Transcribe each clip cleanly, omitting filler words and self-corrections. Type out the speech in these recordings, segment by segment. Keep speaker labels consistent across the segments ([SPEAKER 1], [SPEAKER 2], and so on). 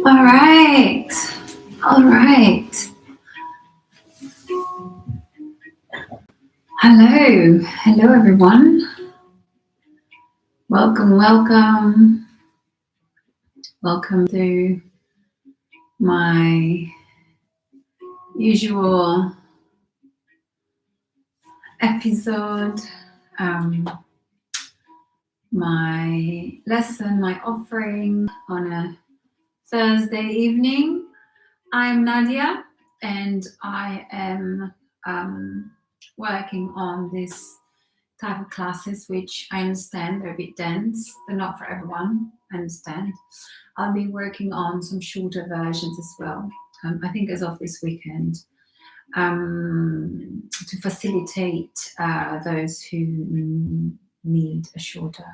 [SPEAKER 1] All right. All right. Hello. Hello, everyone. Welcome, welcome. Welcome to my usual episode, my lesson, my offering on a Thursday evening. I'm Nadia, and I am working on this type of classes, which I understand they're a bit dense. They're not for everyone, I understand. I'll be working on some shorter versions as well, I think as of this weekend, to facilitate those who need a shorter,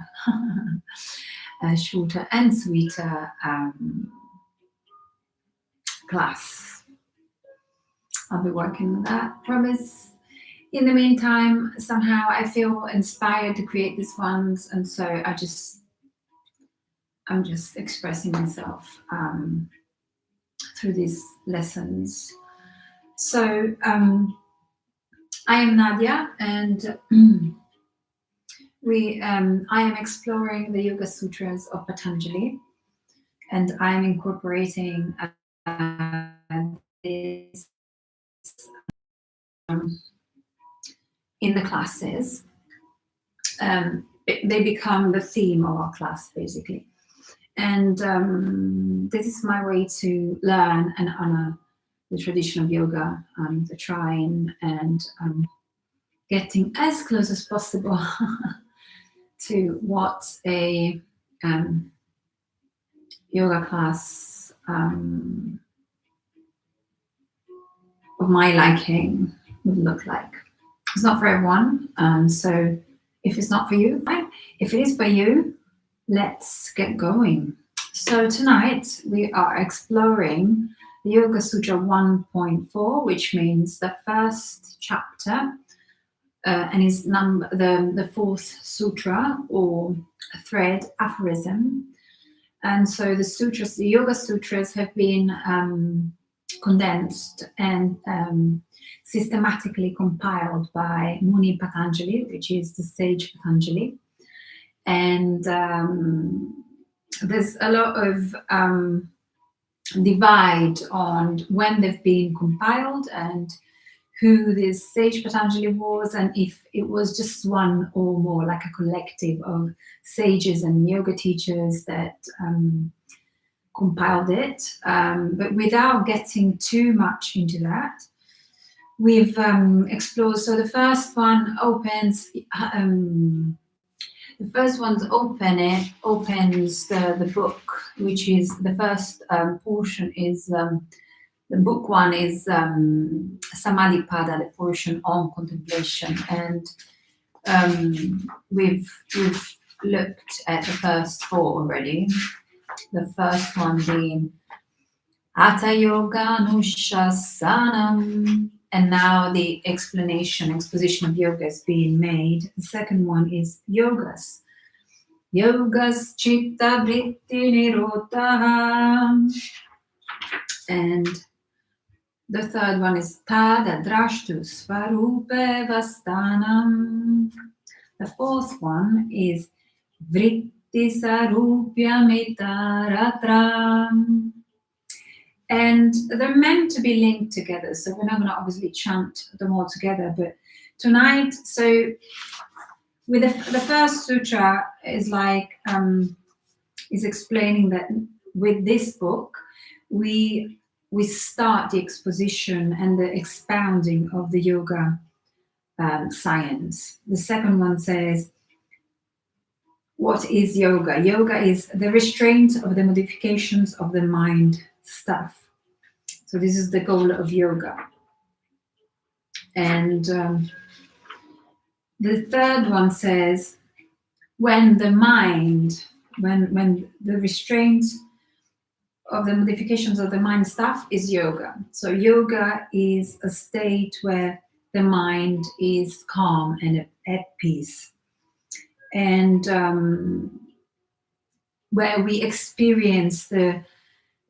[SPEAKER 1] shorter and sweeter class. I'll be working on that, promise. In the meantime, somehow I feel inspired to create these ones, and so I'm just expressing myself through these lessons. So I am Nadia, and I am exploring the Yoga Sutras of Patanjali, and I am incorporating this in the classes. They become the theme of our class, basically. And this is my way to learn and honor the tradition of yoga, the shrine, and getting as close as possible to what a yoga class of my liking would look like. It's not for everyone, so if it's not for you, fine. If it is for you, let's get going. So tonight we are exploring the Yoga Sutra 1.4, which means the first chapter, and is the fourth sutra or thread, aphorism. And so the sutras, the Yoga Sutras, have been condensed and systematically compiled by Muni Patanjali, which is the sage Patanjali. And there's a lot of divide on when they've been compiled and who this sage Patanjali was, and if it was just one or more, like a collective of sages and yoga teachers that compiled it. But without getting too much into that, we've explored. So the first one opens. The first one's opens the book, which is the first portion is the book one is Samadhi Pada, the portion on contemplation, and we've looked at the first four already. The first one being Hatha Yoga Anushasana, and now the exposition of yoga is being made. The second one is Yogas. Yogas Chitta Vritti Nirodha. And the third one is Tada Drashtu Svarupe Vastanam. The fourth one is Vritti Sarupya Mitaratra. And they're meant to be linked together, so we're not going to obviously chant them all together. But tonight, so with the first sutra is like is explaining that with this book we start the exposition and the expounding of the yoga science. The second one says, what is yoga? Yoga is the restraint of the modifications of the mind stuff. So this is the goal of yoga. And the third one says, when the mind, when the restraint of the modifications of the mind stuff is yoga. So yoga is a state where the mind is calm and at peace. And where we experience the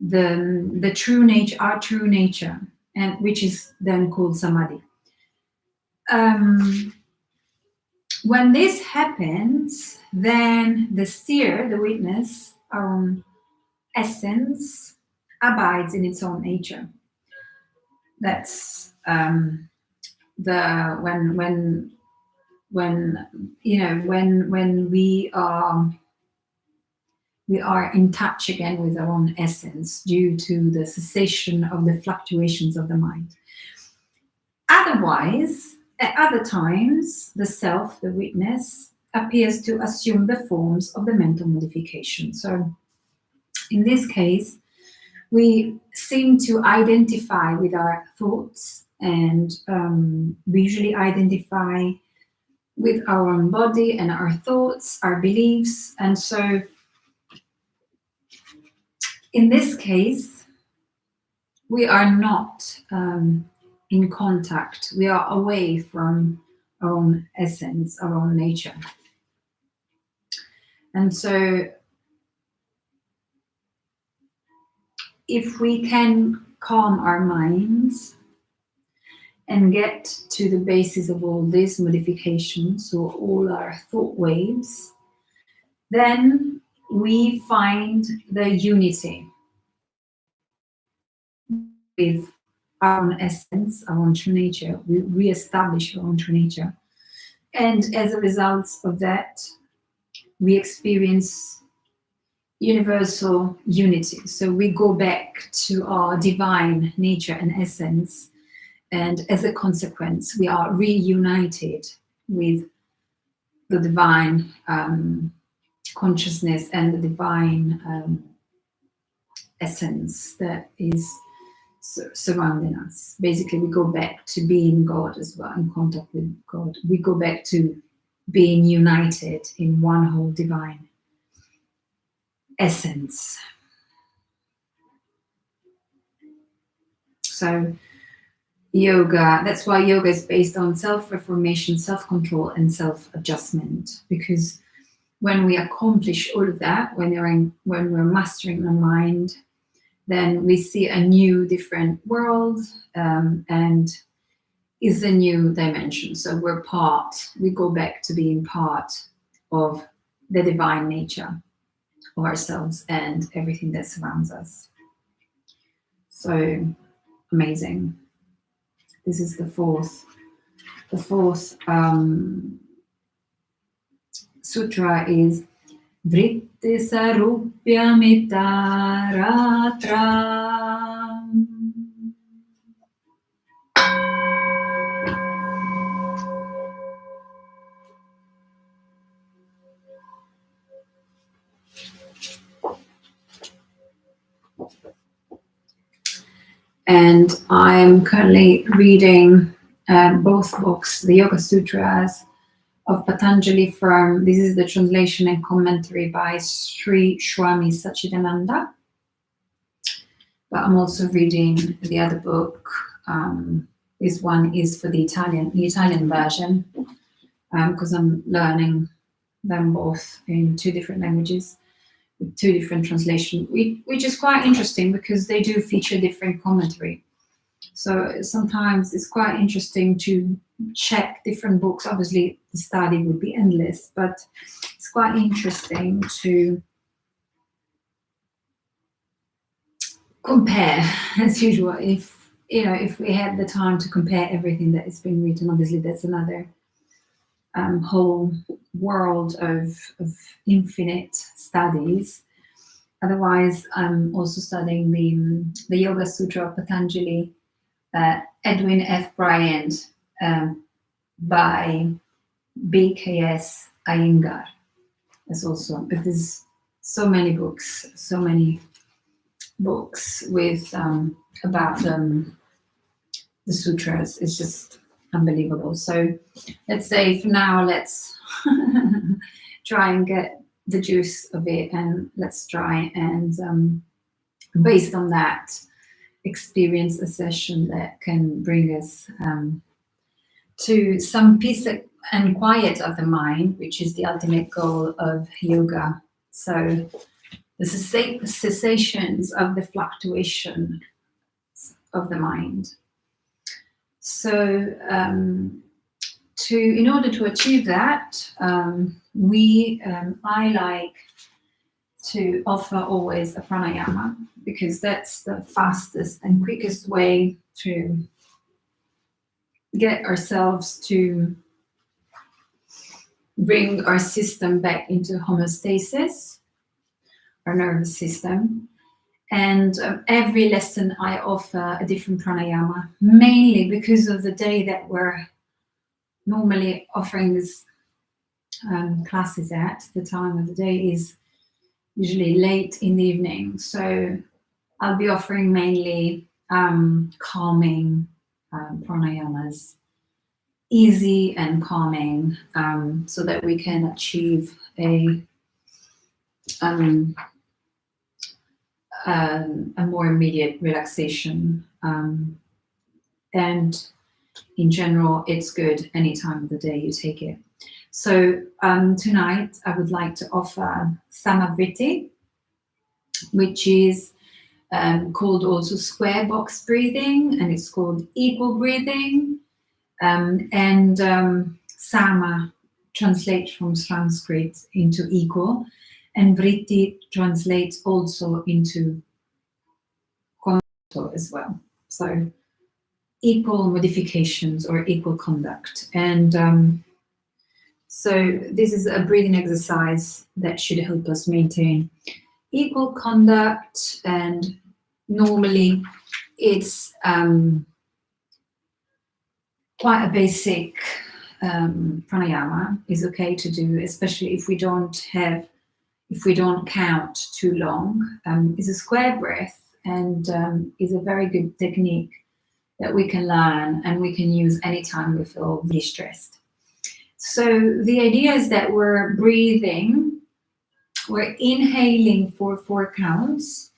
[SPEAKER 1] the true nature, our true nature, and which is then called samadhi. When this happens, then the seer, the witness, our own essence, abides in its own nature. That's the when you know when we are in touch again with our own essence due to the cessation of the fluctuations of the mind. Otherwise, at other times, the self, the witness, appears to assume the forms of the mental modification. So in this case, we seem to identify with our thoughts, and we usually identify with our own body and our thoughts, our beliefs. And so in this case, we are not in contact. We are away from our own essence, our own nature. And so if we can calm our minds and get to the basis of all these modifications, so all our thought waves, then we find the unity with our own essence, our own true nature. We reestablish our own true nature. And as a result of that, we experience universal unity. So we go back to our divine nature and essence. And as a consequence, we are reunited with the divine consciousness and the divine essence that is surrounding us. Basically, we go back to being God as well, in contact with God. We go back to being united in one whole divine essence. So yoga, that's why yoga is based on self-reformation, self-control, and self-adjustment, because when we accomplish all of that, when we're mastering our mind, then we see a new, different world, and is a new dimension. So we go back to being part of the divine nature of ourselves and everything that surrounds us. So amazing. This is the fourth sutra is Vritti Sarupya Mitaratra. And I'm currently reading both books, the Yoga Sutras of Patanjali this is the translation and commentary by Sri Swami Satchidananda. But I'm also reading the other book. This one is for the Italian version, because I'm learning them both in two different languages, with two different translations, which is quite interesting because they do feature different commentary. So sometimes it's quite interesting to check different books. Obviously, the study would be endless, but it's quite interesting to compare, as usual. If we had the time to compare everything that has been written, obviously that's another whole world of infinite studies. Otherwise, I'm also studying the Yoga Sutra of Patanjali, Edwin F. Bryant, by BKS Iyengar. But there's so many books with about the sutras. It's just unbelievable. So let's say for now, let's try and get the juice of it, and let's try and based on that, experience a session that can bring us to some peace and quiet of the mind, which is the ultimate goal of yoga. So the cessations of the fluctuation of the mind. So in order to achieve that, I like to offer always a pranayama, because that's the fastest and quickest way to get ourselves to bring our system back into homeostasis, our nervous system. And every lesson I offer a different pranayama, mainly because of the day that we're normally offering these classes at. The time of the day is usually late in the evening. So I'll be offering mainly calming pranayamas, easy and calming, so that we can achieve a more immediate relaxation. And in general, it's good any time of the day you take it. So tonight I would like to offer Samavriti, which is called also square box breathing, and it's called equal breathing. Sama translates from Sanskrit into equal, and Vritti translates also into conduct as well. So equal modifications or equal conduct. And so this is a breathing exercise that should help us maintain equal conduct, and normally it's quite a basic pranayama is okay to do, especially if we don't count too long. It's a square breath, and is a very good technique that we can learn and we can use anytime we feel really stressed. So the idea is that we're inhaling for 4 counts,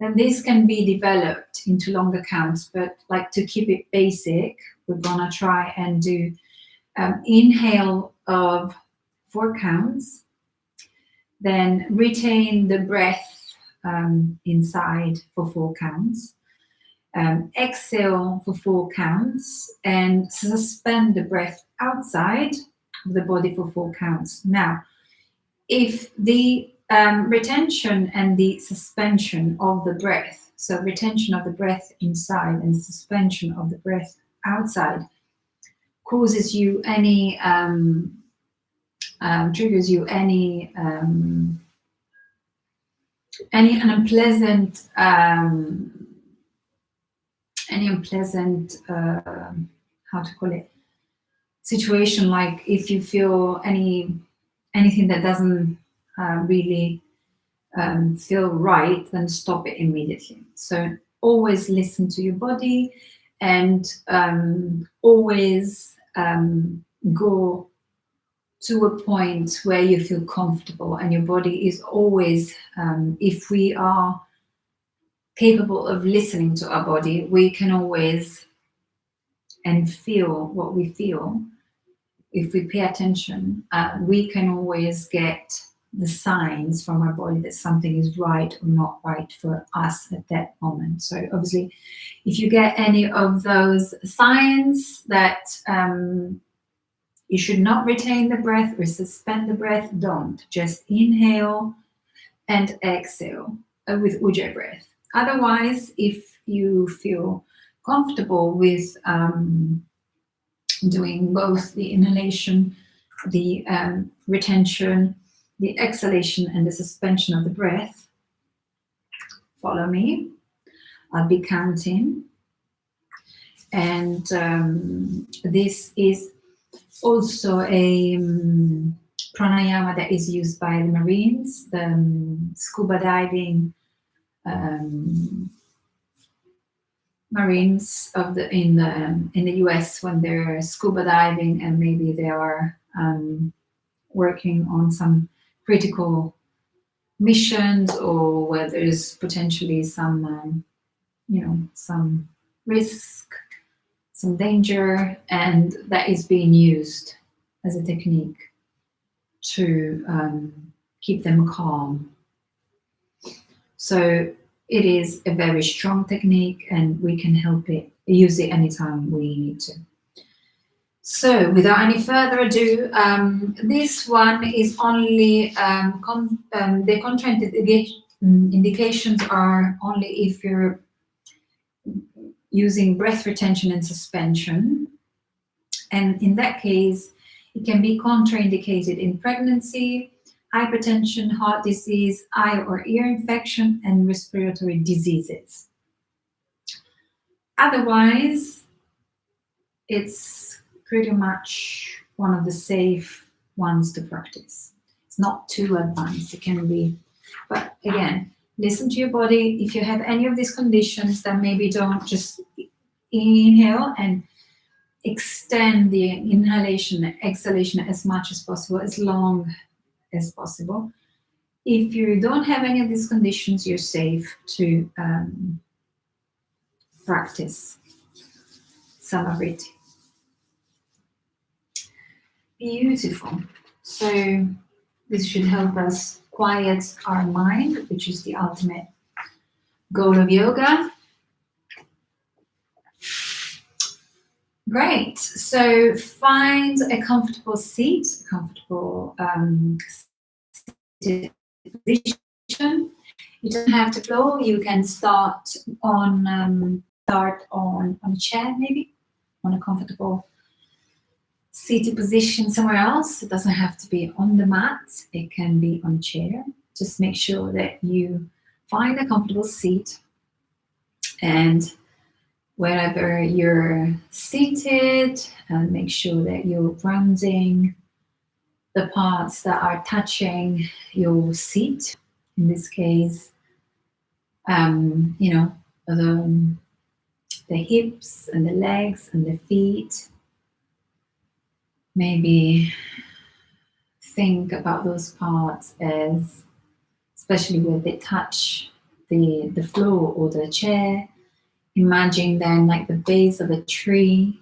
[SPEAKER 1] and this can be developed into longer counts, but like to keep it basic, we're gonna try and do inhale of 4 counts, then retain the breath inside for 4 counts, exhale for 4 counts, and suspend the breath outside of the body for 4 counts. Now, if the retention and the suspension of the breath, so retention of the breath inside and suspension of the breath outside, causes you any triggers you any unpleasant how to call it, situation, like if you feel anything that doesn't really feel right, then stop it immediately. So always listen to your body, and always go to a point where you feel comfortable, and your body is always, if we are capable of listening to our body, we can always and feel what we feel. If we pay attention, we can always get the signs from our body that something is right or not right for us at that moment. So obviously, if you get any of those signs that you should not retain the breath or suspend the breath, don't. Just inhale and exhale with Ujjayi breath. Otherwise, if you feel comfortable with doing both the inhalation, the retention, the exhalation, and the suspension of the breath, follow me. I'll be counting. And this is also a pranayama that is used by the Marines, the scuba diving Marines in the US, when they're scuba diving and maybe they are working on some critical missions, or where there's potentially some some risk, some danger, and that is being used as a technique to keep them calm. So it is a very strong technique, and we can use it anytime we need to. So without any further ado, this one is only the contraindications are only if you're using breath retention and suspension. And in that case, it can be contraindicated in pregnancy, hypertension, heart disease, eye or ear infection, and respiratory diseases. Otherwise, it's pretty much one of the safe ones to practice. It's not too advanced. It can be, but again, listen to your body. If you have any of these conditions, then maybe don't just inhale and extend the inhalation and exhalation as much as possible, as long as possible. If you don't have any of these conditions, you're safe to practice Samariti. Beautiful. So this should help us quiet our mind, which is the ultimate goal of yoga. Great. So find a comfortable seat, a comfortable position. You don't have to go. You can start on a chair, maybe on a comfortable seated position somewhere else. It doesn't have to be on the mat. It can be on a chair. Just make sure that you find a comfortable seat, and wherever you're seated, make sure that you're grounding the parts that are touching your seat. In this case, the hips and the legs and the feet. Maybe think about those parts as, especially where they touch the floor or the chair. Imagine then like the base of a tree,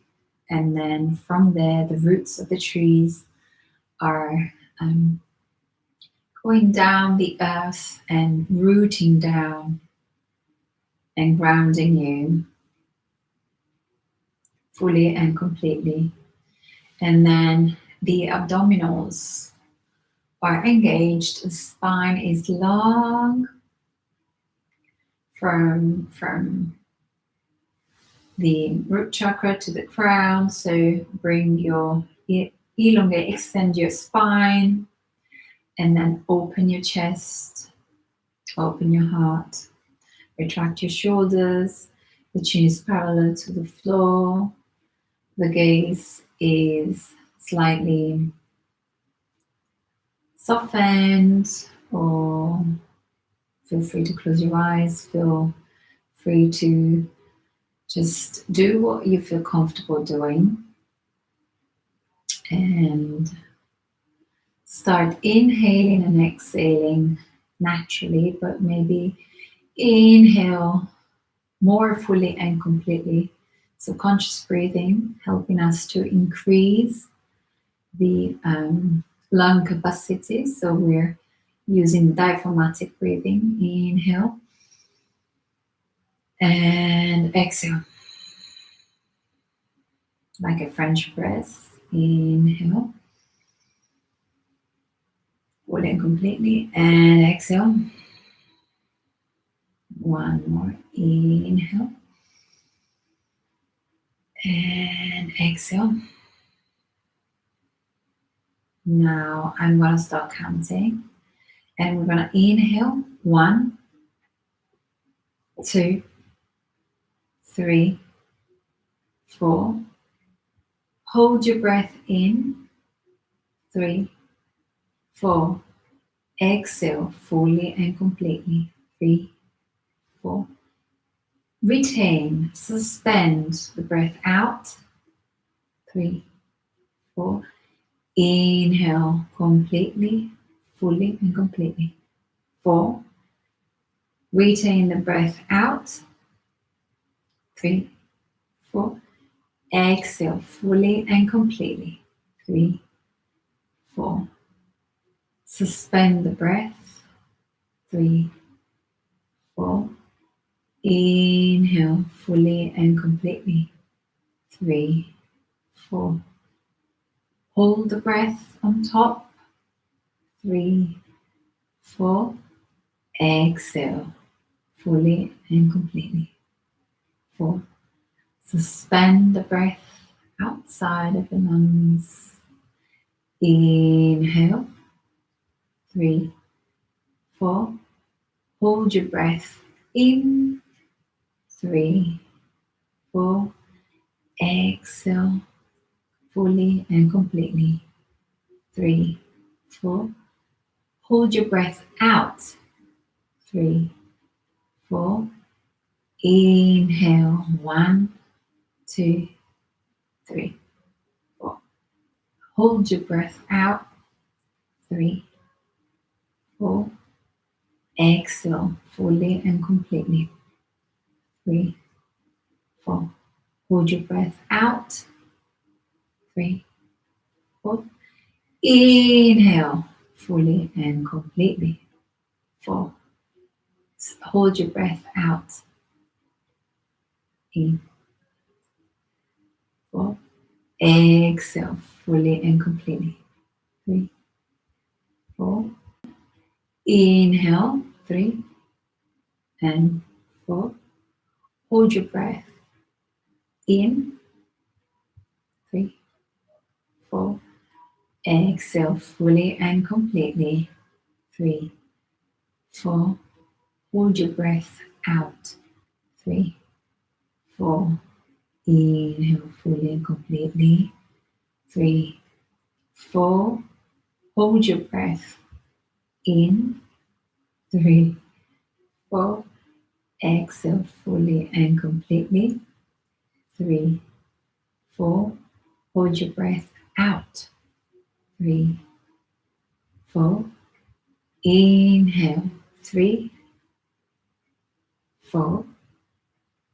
[SPEAKER 1] and then from there the roots of the trees are going down the earth and rooting down and grounding you fully and completely. And then the abdominals are engaged, the spine is long from the root chakra to the crown. So bring your elongate, extend your spine, and then open your chest, open your heart, retract your shoulders. The chin is parallel to the floor. The gaze is slightly softened, or feel free to close your eyes. Feel free to just do what you feel comfortable doing. And start inhaling and exhaling naturally, but maybe inhale more fully and completely. So conscious breathing, helping us to increase the lung capacity. So we're using diaphragmatic breathing. Inhale and exhale. Like a French press. Inhale. Fully and completely. And exhale. One more. Inhale. And exhale. Now I'm going to start counting. And we're going to inhale. 1, 2, 3, 4. Hold your breath in. 3, 4. Exhale fully and completely. 3, 4. Retain, suspend the breath out. 3, 4. Inhale completely, fully and completely. 4. Retain the breath out. 3, 4. Exhale fully and completely. 3, 4. Suspend the breath. 3, Inhale fully and completely. 3, 4. Hold the breath on top. 3, 4. Exhale fully and completely. 4. Suspend the breath outside of the lungs. Inhale. 3, 4. Hold your breath in. 3, 4. Exhale fully and completely. 3, 4. Hold your breath out. 3, 4. Inhale. 1, 2, 3, 4. Hold your breath out. 3, 4. Exhale fully and completely. 3, 4. Hold your breath out. 3, 4. Inhale fully and completely. 4. Hold your breath out. In. 4. Exhale fully and completely. 3, 4. Inhale. 3 and 4. Hold your breath in. 3, 4. Exhale fully and completely. 3, 4. Hold your breath out. 3, 4. Inhale fully and completely. 3, 4. Hold your breath in. 3, 4. Exhale fully and completely. 3, 4. Hold your breath out. 3, 4. Inhale. 3, 4.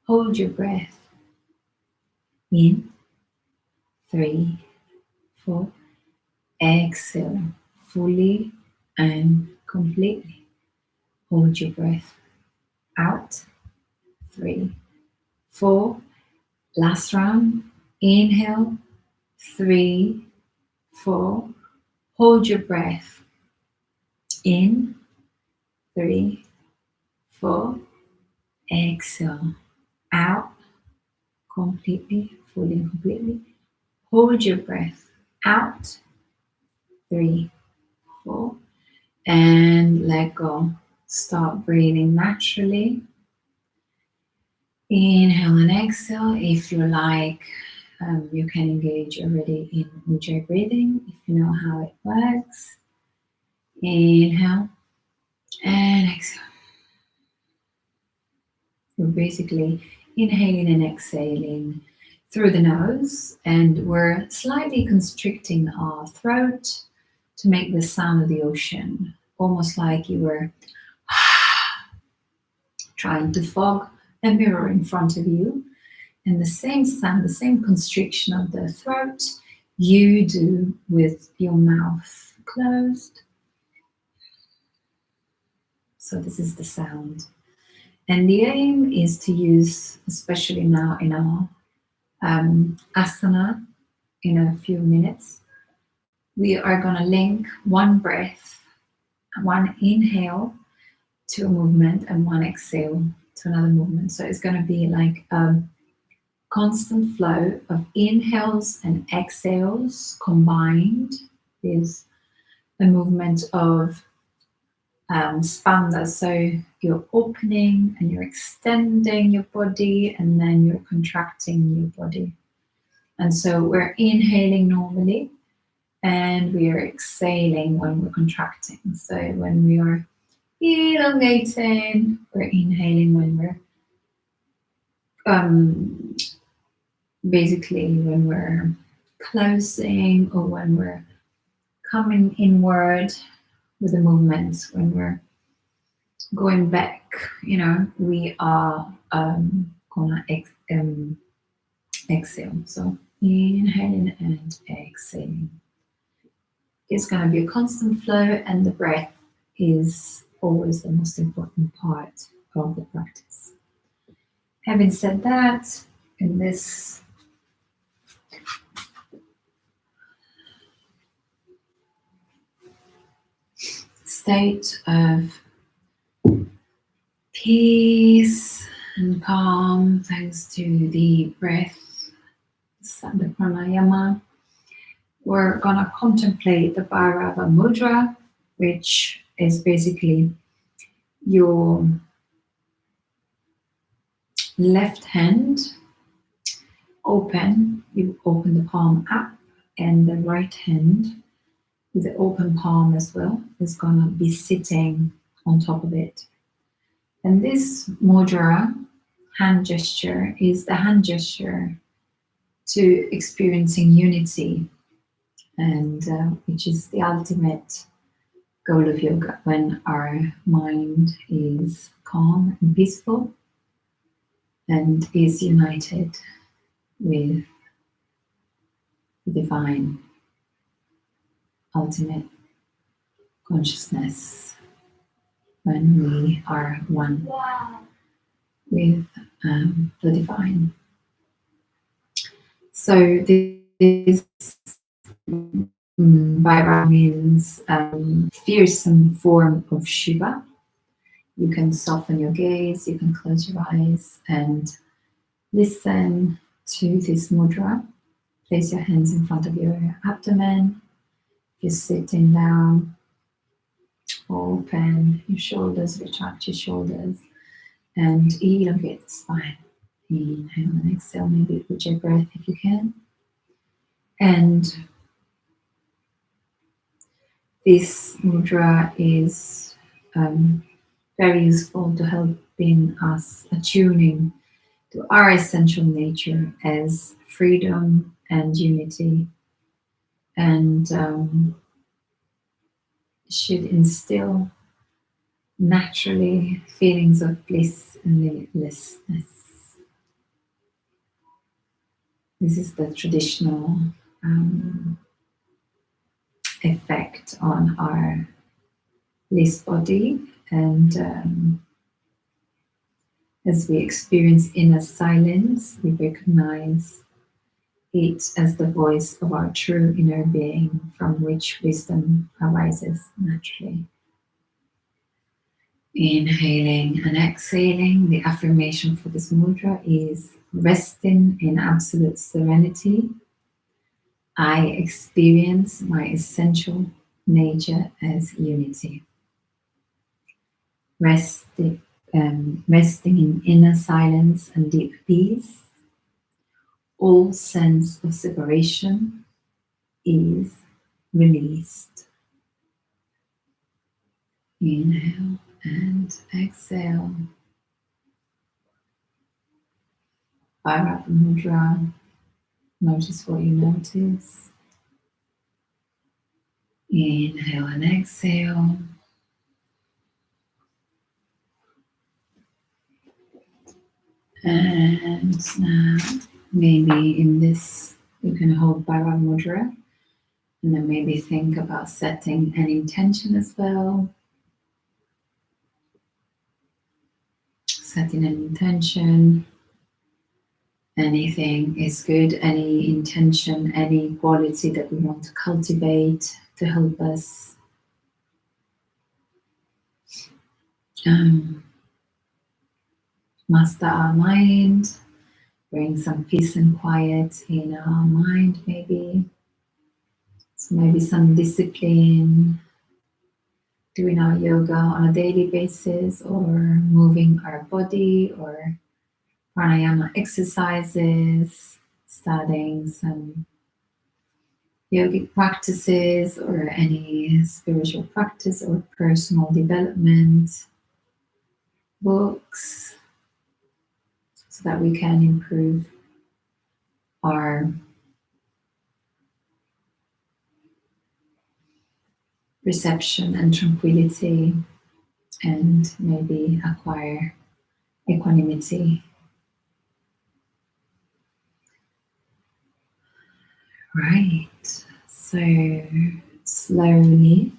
[SPEAKER 1] Hold your breath in. 3, 4. Exhale fully and completely. Hold your breath out. 3, 4. Last round. Inhale. 3, 4. Hold your breath in. 3, 4. Exhale out completely, fully and completely. Hold your breath out. 3, 4. And let go. Start breathing naturally. Inhale and exhale. If you like, you can engage already in mudra breathing if you know how it works. Inhale and exhale. We're basically inhaling and exhaling through the nose, and we're slightly constricting our throat to make the sound of the ocean, almost like you were trying to fog a mirror in front of you. And the same sound, the same constriction of the throat you do with your mouth closed. So this is the sound. And the aim is to use, especially now in our asana, in a few minutes, we are going to link one breath, one inhale to a movement and one exhale to another movement. So it's going to be like a constant flow of inhales and exhales combined is a movement of spanda. So you're opening and you're extending your body, and then you're contracting your body. And so we're inhaling normally, and we are exhaling when we're contracting. So when we are elongating, we're inhaling. When we're basically when we're closing, or when we're coming inward with the movements, when we're going back, we are gonna exhale. So inhaling and exhaling. It's going to be a constant flow, and the breath is always the most important part of the practice. Having said that, in this state of peace and calm, thanks to the breath, the pranayama, we're going to contemplate the Bhairava mudra, which is basically your left hand open. You open the palm up, and the right hand with the open palm as well is going to be sitting on top of it. And this mudra hand gesture is the hand gesture to experiencing unity, and which is the ultimate goal of yoga, when our mind is calm and peaceful and is united with the divine ultimate consciousness, when we are one with the divine. So this Bhairava means fearsome form of Shiva. You can soften your gaze, you can close your eyes and listen to this mudra. Place your hands in front of your abdomen. If you're sitting down, open your shoulders, retract your shoulders, and elongate the spine. Inhale and exhale, maybe with your breath if you can. And this mudra is very useful to help in us attuning to our essential nature as freedom and unity, and should instill naturally feelings of bliss and limitlessness. This is the traditional effect on our bliss body, and as we experience inner silence, we recognize it as the voice of our true inner being, from which wisdom arises naturally. Inhaling and exhaling, the affirmation for this mudra is resting in absolute serenity. I experience my essential nature as unity. Resting in inner silence and deep peace, all sense of separation is released. Inhale and exhale. Bhairava mudra. Notice what you notice. Inhale and exhale. And now, maybe in this, you can hold Bhairava mudra, and then maybe think about setting an intention as well. Setting an intention. Anything is good, any intention, any quality that we want to cultivate to help us master our mind, bring some peace and quiet in our mind maybe. So maybe some discipline, doing our yoga on a daily basis, or moving our body, or pranayama exercises, studying some yogic practices, or any spiritual practice or personal development books, so that we can improve our perception and tranquility, and maybe acquire equanimity. Right, so slowly,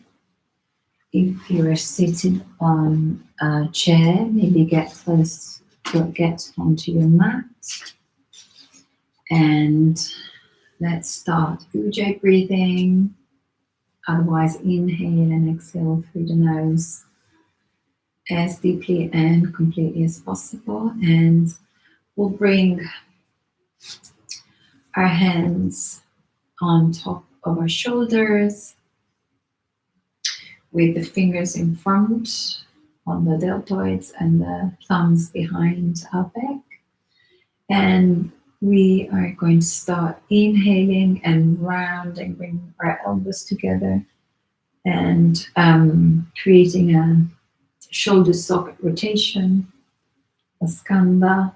[SPEAKER 1] if you are seated on a chair, maybe get close get onto your mat and let's start Ujjayi breathing. Otherwise, inhale and exhale through the nose as deeply and completely as possible. And we'll bring our hands on top of our shoulders with the fingers in front on the deltoids and the thumbs behind our back. And we are going to start inhaling and rounding, bring our elbows together and creating a shoulder socket rotation, a skanda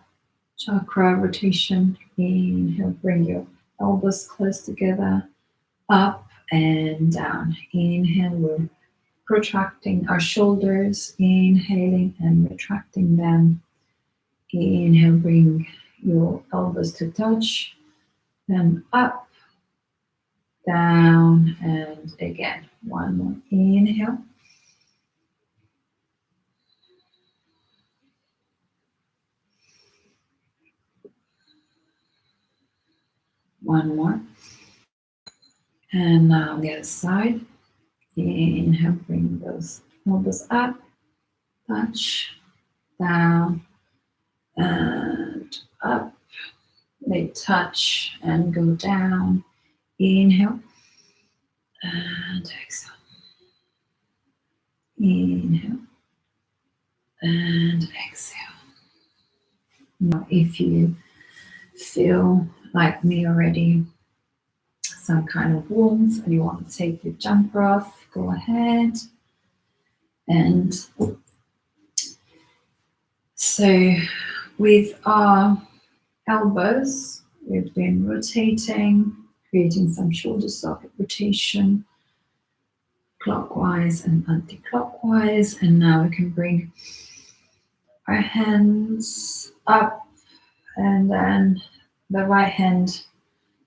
[SPEAKER 1] chakra rotation. Inhale, bring your elbows close together, up and down. Inhale, we're protracting our shoulders, inhaling and retracting them. Inhale, bring your elbows to touch, then up, down, and again. One more inhale. One more. And now on the other side. Inhale, bring those elbows up, touch, down, and up. They touch and go down. Inhale and exhale. Inhale and exhale. Now, if you feel like me already, some kind of warmth, and you want to take your jumper off, go ahead. And so with our elbows, we've been rotating, creating some shoulder socket rotation, clockwise and anti-clockwise. And now we can bring our hands up, and then the right hand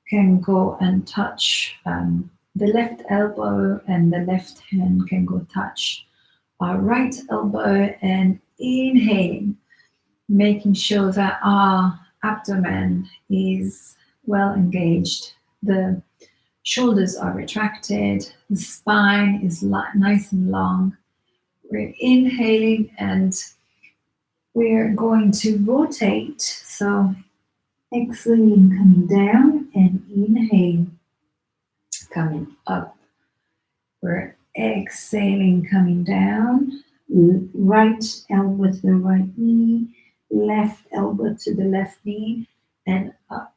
[SPEAKER 1] can go and touch the left elbow, and the left hand can go touch our right elbow. And inhaling, making sure that our abdomen is well engaged, the shoulders are retracted, the spine is nice and long. We're inhaling and we're going to rotate. So exhaling, coming down, and inhale, coming up. We're exhaling, coming down, right elbow to the right knee, left elbow to the left knee, and up.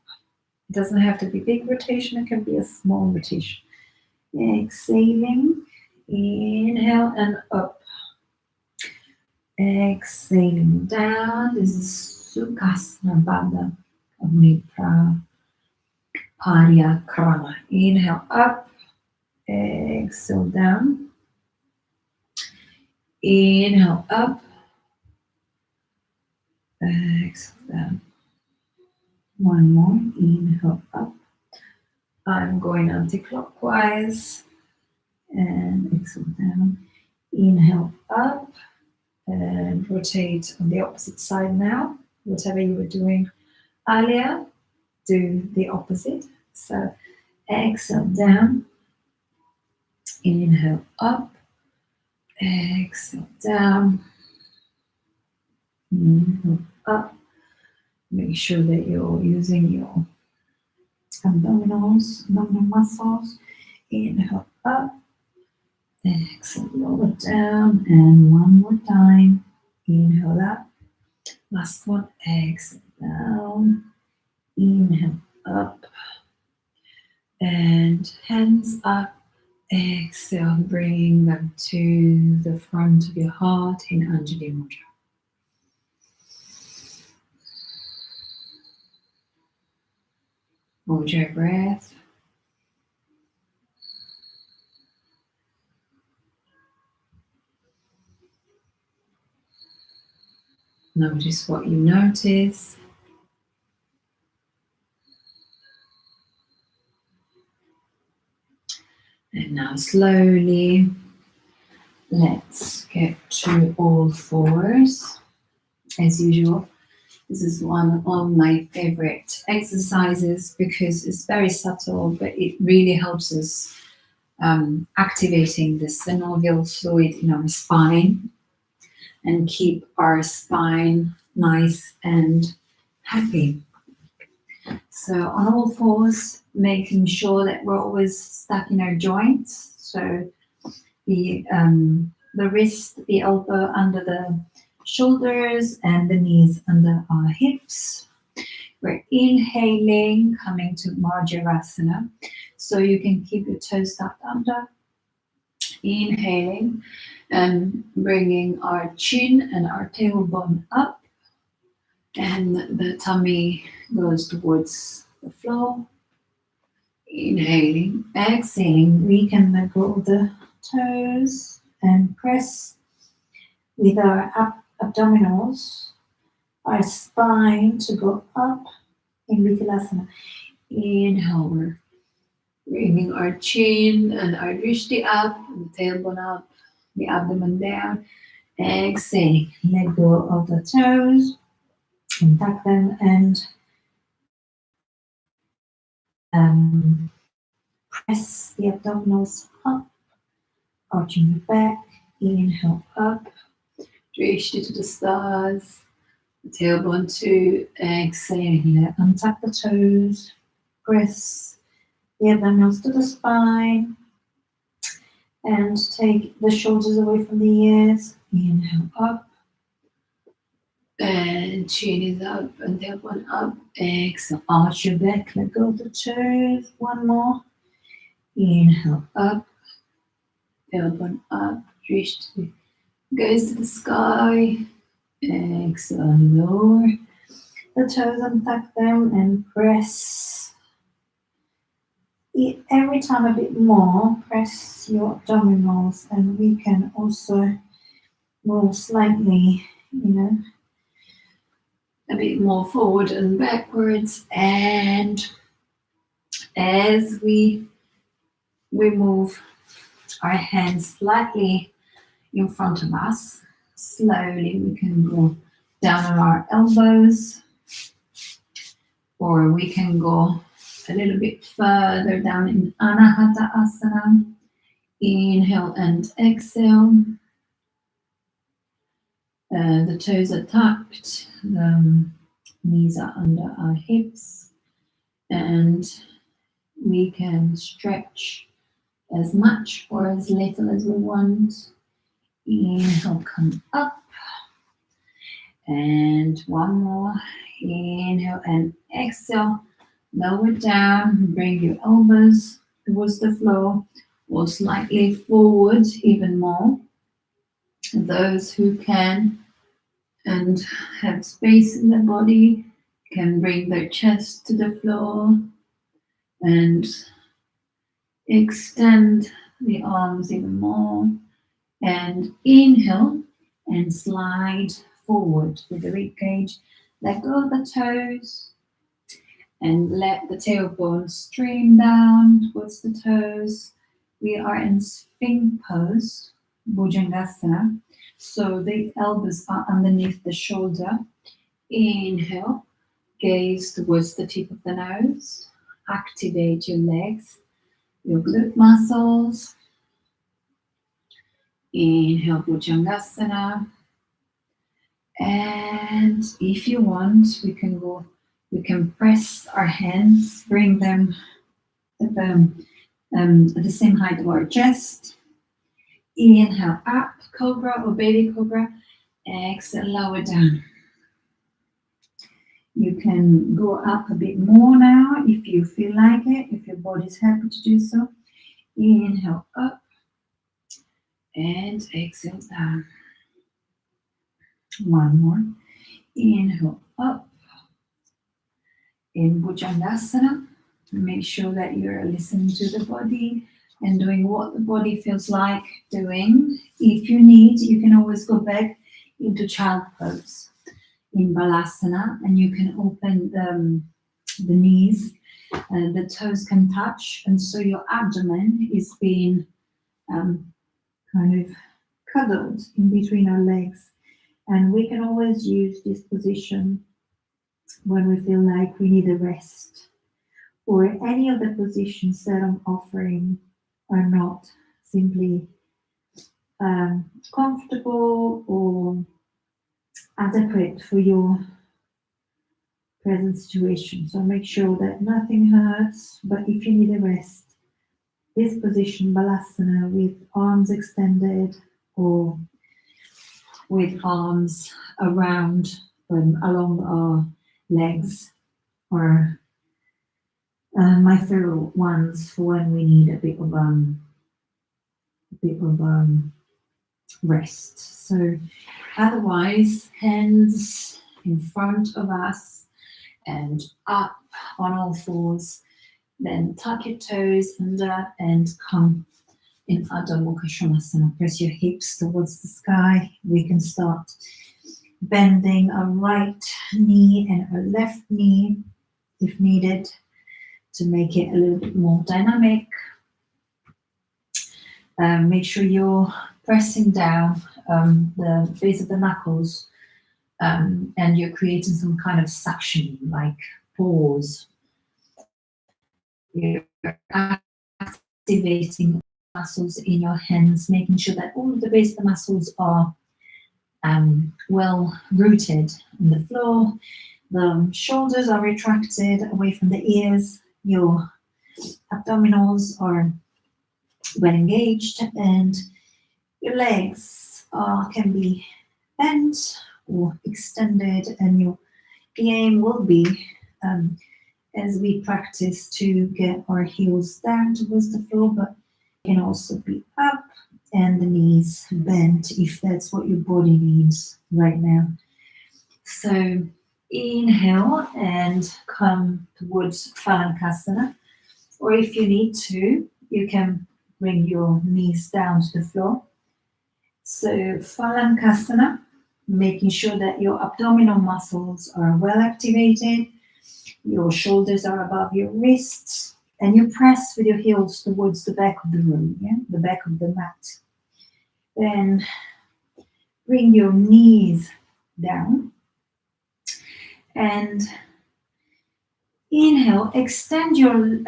[SPEAKER 1] It doesn't have to be big rotation, it can be a small rotation. Exhaling, inhale and up. Exhaling down. This is Sukhasana Bandha Kamitra Pariakrama. Inhale up, exhale down. Inhale up, exhale down. One more, inhale up. I'm going anti-clockwise and exhale down. Inhale up and rotate on the opposite side now. Whatever you were doing earlier, do the opposite. So exhale down, inhale up, exhale down, inhale up. Make sure that you're using your abdominal muscles. Inhale up, exhale lower down, and one more time. Inhale up, last one, exhale down, inhale up, and hands up. Exhale, bring them to the front of your heart in Anjali Mudra. Hold your breath. Notice what you notice. And now slowly, let's get to all fours. As usual, This is one of my favorite exercises because it's very subtle, but it really helps us activating the synovial fluid in our spine and keep our spine nice and happy. So on all fours, making sure that we're always stacking our joints. So the wrist, the elbow under the shoulders and the knees under our hips. We're inhaling, coming to Marjarasana. So you can keep your toes tucked under. Inhaling and bringing our chin and our tailbone up. And the tummy goes towards the floor. Inhaling, exhaling, we can let go of the toes and press with our abdominals, our spine to go up in Vipassana. Inhale, we're bringing our chin and our drishti up, and the tailbone up, the abdomen down. Exhaling, let go of the toes and tuck them and press the abdominals up, arching the back. Inhale up, drishti to the stars, the tailbone to exhale. Untuck the toes, press the abdominals to the spine, and take the shoulders away from the ears. Inhale up, and chin is up, and tailbone up. Exhale, arch your back, let go of the toes. One more. Inhale up, tailbone up, drishti goes to the sky. Exhale, lower the toes, untuck them, and press. Every time a bit more, press your abdominals, and we can also move slightly, a bit more forward and backwards. And as we move our hands slightly in front of us, slowly we can go down on our elbows, or we can go a little bit further down in Anahata Asana. Inhale and exhale. The toes are tucked, the knees are under our hips, and we can stretch as much or as little as we want. Inhale, come up, and one more. Inhale and exhale. Lower down, bring your elbows towards the floor or slightly forward even more. Those who can and have space in their body can bring their chest to the floor and extend the arms even more. And inhale and slide forward with the rib cage. Let go of the toes and let the tailbone stream down towards the toes. We are in Sphinx pose, Bhujangasana. So the elbows are underneath the shoulder. Inhale, gaze towards the tip of the nose. Activate your legs, your glute muscles. Inhale, Bhujangasana. And if you want, we can press our hands, bring them at the same height of our chest. Inhale up, cobra or baby cobra. Exhale, lower down. You can go up a bit more now if you feel like it, if your body's happy to do so. Inhale up and exhale down. One more. Inhale up in Bhujangasana. Make sure that you're listening to the body and doing what the body feels like doing. If you need, you can always go back into child pose in Balasana, and you can open the knees, the toes can touch, and so your abdomen is being kind of cuddled in between our legs. And we can always use this position
[SPEAKER 2] when we feel like we need a rest, or any of the positions that I'm offering are not simply comfortable or adequate for your present situation. So make sure that nothing hurts, but if you need a rest, this position, balasana, with arms extended or with arms around along our legs, or my favorite ones for when we need a bit of rest. So otherwise, hands in front of us and up on all fours. Then tuck your toes under and come in Adho Mukha Svanasana. Press your hips towards the sky. We can start bending our right knee and our left knee if needed to make it a little bit more dynamic. Make sure you're pressing down the base of the knuckles and you're creating some kind of suction, like pause. You're activating muscles in your hands, making sure that all of the base of the muscles are well rooted in the floor. The shoulders are retracted away from the ears. Your abdominals are well engaged, and your legs can be bent or extended, and the aim will be as we practice to get our heels down towards the floor, but can also be up and the knees bent if that's what your body needs right now. So inhale and come towards Phalangasana, or if you need to, you can bring your knees down to the floor. So Phalangasana, making sure that your abdominal muscles are well activated, your shoulders are above your wrists, and you press with your heels towards the back of the room, the back of the mat. Then bring your knees down and inhale, extend your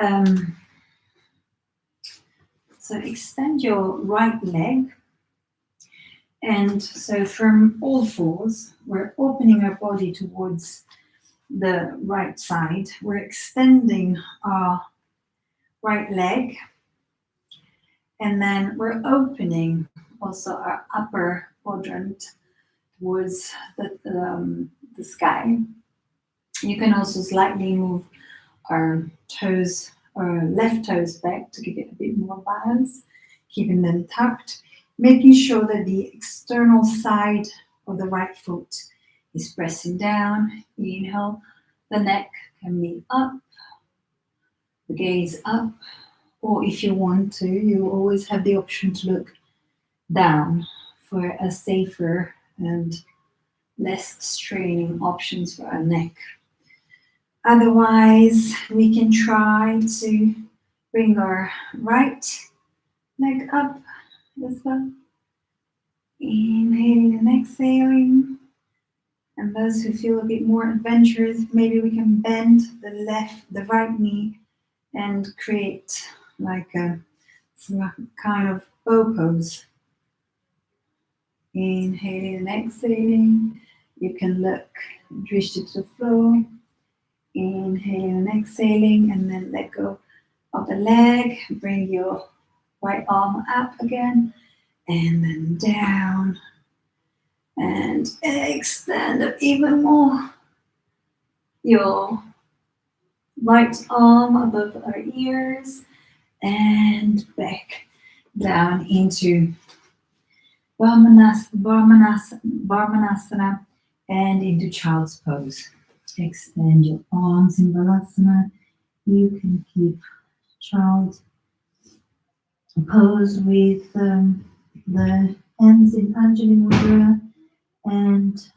[SPEAKER 2] extend your right leg. And so from all fours, we're opening our body towards the right side. We're extending our right leg, and then we're opening also our upper quadrant towards the sky. You can also slightly move our toes, our left toes back to give it a bit more balance, keeping them tucked, making sure that the external side of the right foot is pressing down. Inhale, the neck can be up, the gaze up, or if you want to, you always have the option to look down for a safer and less straining options for our neck. Otherwise, we can try to bring our right leg up as well. Inhaling and exhaling. And those who feel a bit more adventurous, maybe we can bend the right knee and create like some kind of bow pose. Inhaling and exhaling. You can look drishti to the floor. Inhaling and exhaling, and then let go of the leg. Bring your right arm up again, and then down. And extend it even more. Your right arm above our ears, and back down into Varmanasana and into Child's Pose. Extend your arms in Balasana. You can keep Child Pose with the hands in Anjali Mudra, and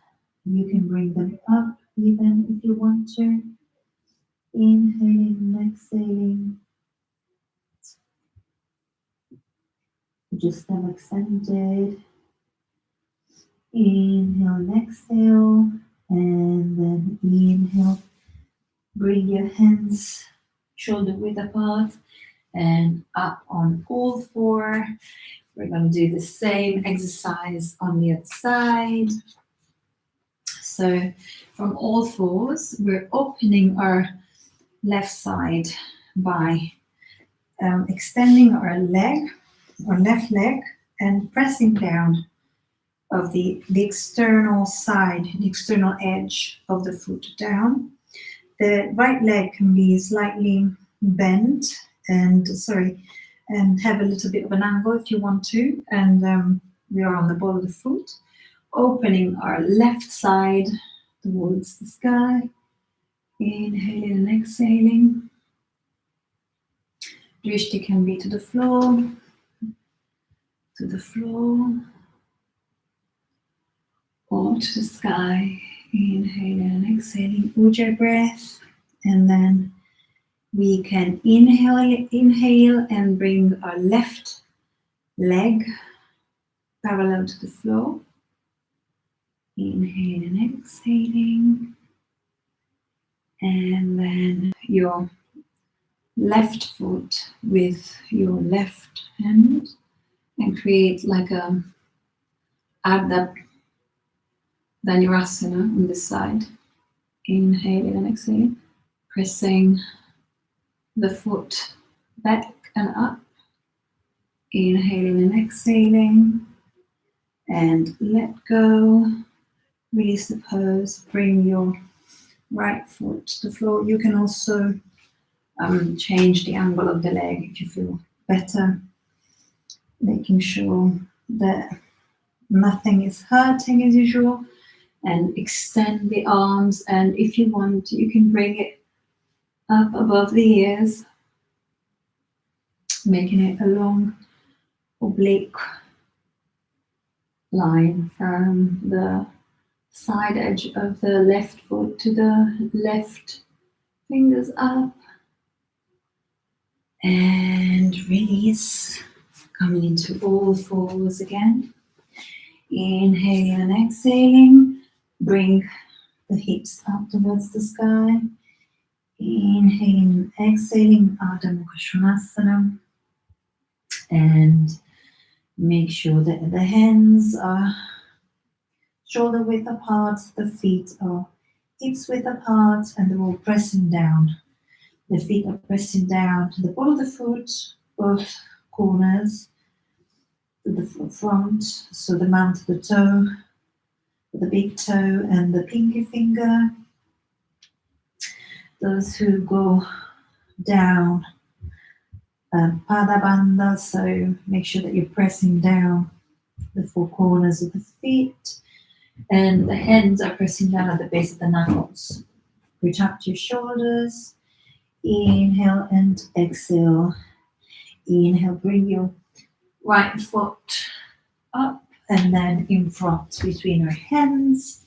[SPEAKER 2] you can bring them up even if you want to. Inhaling and exhaling. Just them extended. Inhale and exhale, and then inhale Bring your hands shoulder width apart and up on all four. We're going to do the same exercise on the other side. So from all fours, we're opening our left side by extending our left leg, and pressing down of the external side, the external edge of the foot down. The right leg can be slightly bent and have a little bit of an angle if you want to. And we are on the ball of the foot, opening our left side towards the sky. Inhaling and exhaling. Drishti can be to the floor, or to the sky. Inhaling and exhaling Ujjayi breath. And then we can inhale and bring our left leg parallel to the floor. Inhaling and exhaling. And then your left foot with your left hand and create like a Ardha Dhanurasana on this side. Inhaling and exhaling. Pressing the foot back and up. Inhaling and exhaling. And let go. Release the pose. Bring your right foot to the floor. You can also change the angle of the leg if you feel better, making sure that nothing is hurting as usual, and extend the arms, and if you want you can bring it up above the ears, making it a long oblique line from the side edge of the left foot to the left fingers up, and release, coming into all fours again. Inhaling and exhaling, bring the hips up towards the sky. Inhaling and exhaling, Ardha Mukha Svanasana, and make sure that the hands are shoulder width apart, the feet are hips width apart, and they're all pressing down. The feet are pressing down to the ball of the foot, both corners, to the front, so the mount of the toe, the big toe and the pinky finger. Those who go down, Pada Bandha, so make sure that you're pressing down the four corners of the feet, and the hands are pressing down at the base of the knuckles. Retract your shoulders. Inhale and exhale. Inhale, bring your right foot up and then in front between our hands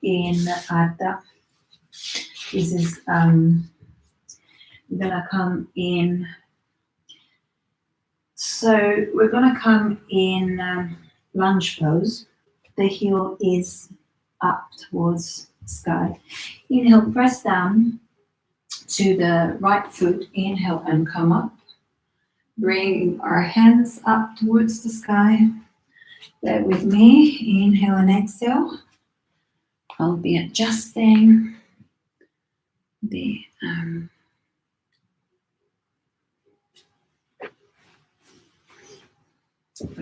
[SPEAKER 2] in Ardha. This is we're gonna come in. So we're gonna come in lunge pose. The heel is up towards the sky. Inhale, press down to the right foot. Inhale and come up. Bring our hands up towards the sky. Bear with me. Inhale and exhale. I'll be adjusting the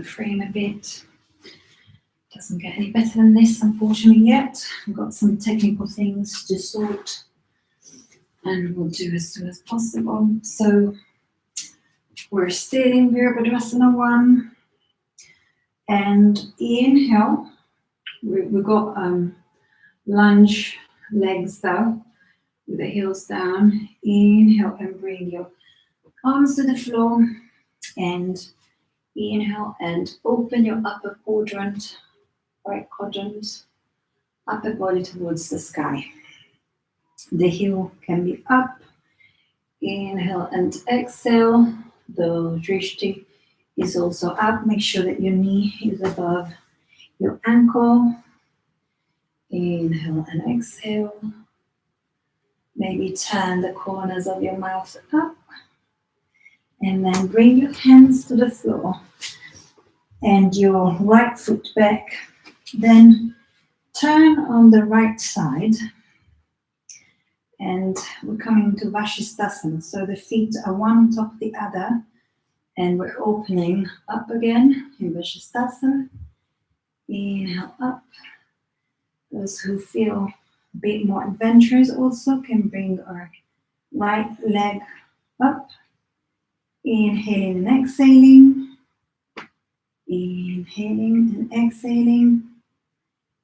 [SPEAKER 2] frame a bit. Doesn't get any better than this, unfortunately, yet. We've got some technical things to sort, and we'll do as soon as possible. So we're still in Virabhadrasana 1, and inhale. We've got lunge legs though, with the heels down. Inhale and bring your arms to the floor, and inhale and open your upper quadrant, right quadrant, upper body towards the sky. The heel can be up. Inhale and exhale. The drishti is also up. Make sure that your knee is above your ankle. Inhale and exhale. Maybe turn the corners of your mouth up. And then bring your hands to the floor. And your right foot back. Then turn on the right side. And we're coming to Vashisthasana. So the feet are one on top of the other. And we're opening up again in Vashisthasana. Inhale up. Those who feel a bit more adventurous also can bring our right leg up. Inhaling and exhaling. Inhaling and exhaling.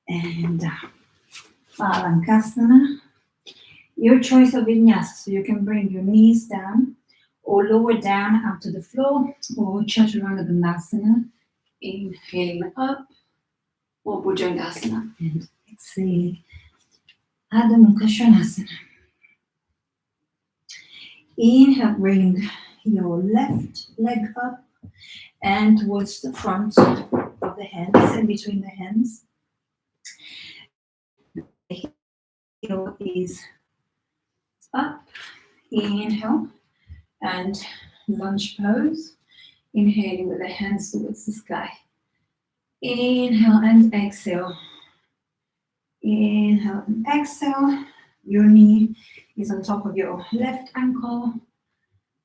[SPEAKER 2] And Palankasana. Your choice of vinyasa. So you can bring your knees down or lower down up to the floor, or Chaturanga Dandasana. Inhaling up, or Bhujangasana. And exhaling. Adho Mukha Svanasana. Inhale, bring your left leg up and towards the front of the hands, in between the hands. The heel is up. Inhale and lunge pose. Inhaling with the hands towards the sky. Inhale and exhale. Inhale and exhale. Your knee is on top of your left ankle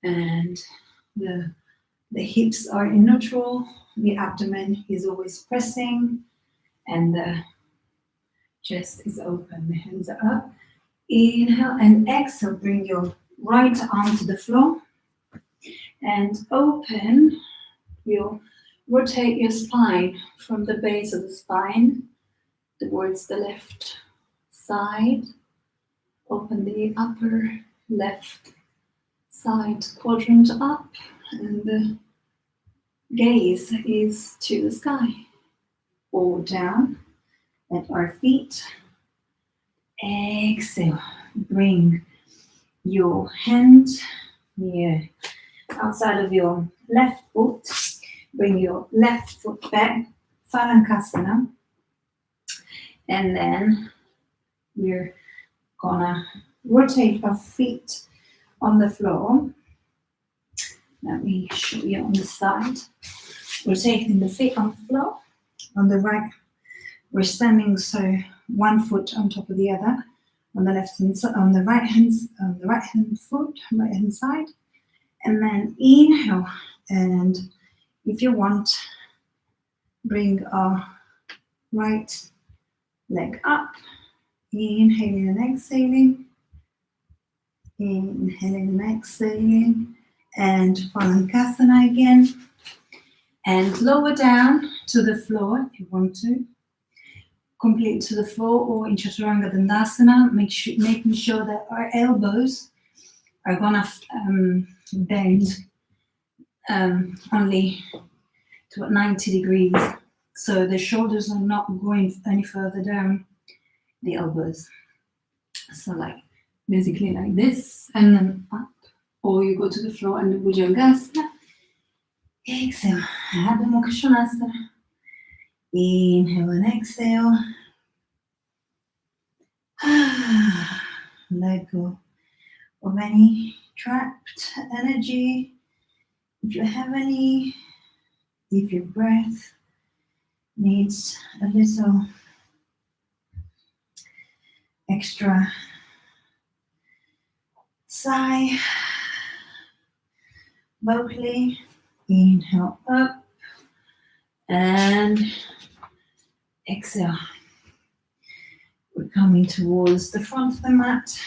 [SPEAKER 2] and the hips are in neutral. The abdomen is always pressing and the chest is open. The hands are up. Inhale and exhale. Bring your right arm to the floor and open. You'll rotate your spine from the base of the spine towards the left side. Open the upper left side quadrant up, and the gaze is to the sky or down at our feet. Exhale. Bring your hand here outside of your left foot. Bring your left foot back, Palankasana. And then we're gonna rotate our feet on the floor. Let me show you on the side. Rotating the feet on the floor. On the right, we're standing so one foot on top of the other. On the left hand side, on the right hand foot, right hand side. And then inhale, and if you want, bring our right leg up. Inhaling and exhaling. Inhaling and exhaling. And Palankasana again. And lower down to the floor if you want to. Complete to the floor or in Chaturanga Dandasana. Making sure that our elbows are gonna bend only to 90 degrees. So the shoulders are not going any further down the elbows. So like basically like this and then up. Or you go to the floor and the Bhujangasana. Exhale. Adho Mukha Svanasana. Inhale and exhale. Let go of any trapped energy. If you have any, if your breath needs a little extra sigh, vocally, inhale up and exhale. We're coming towards the front of the mat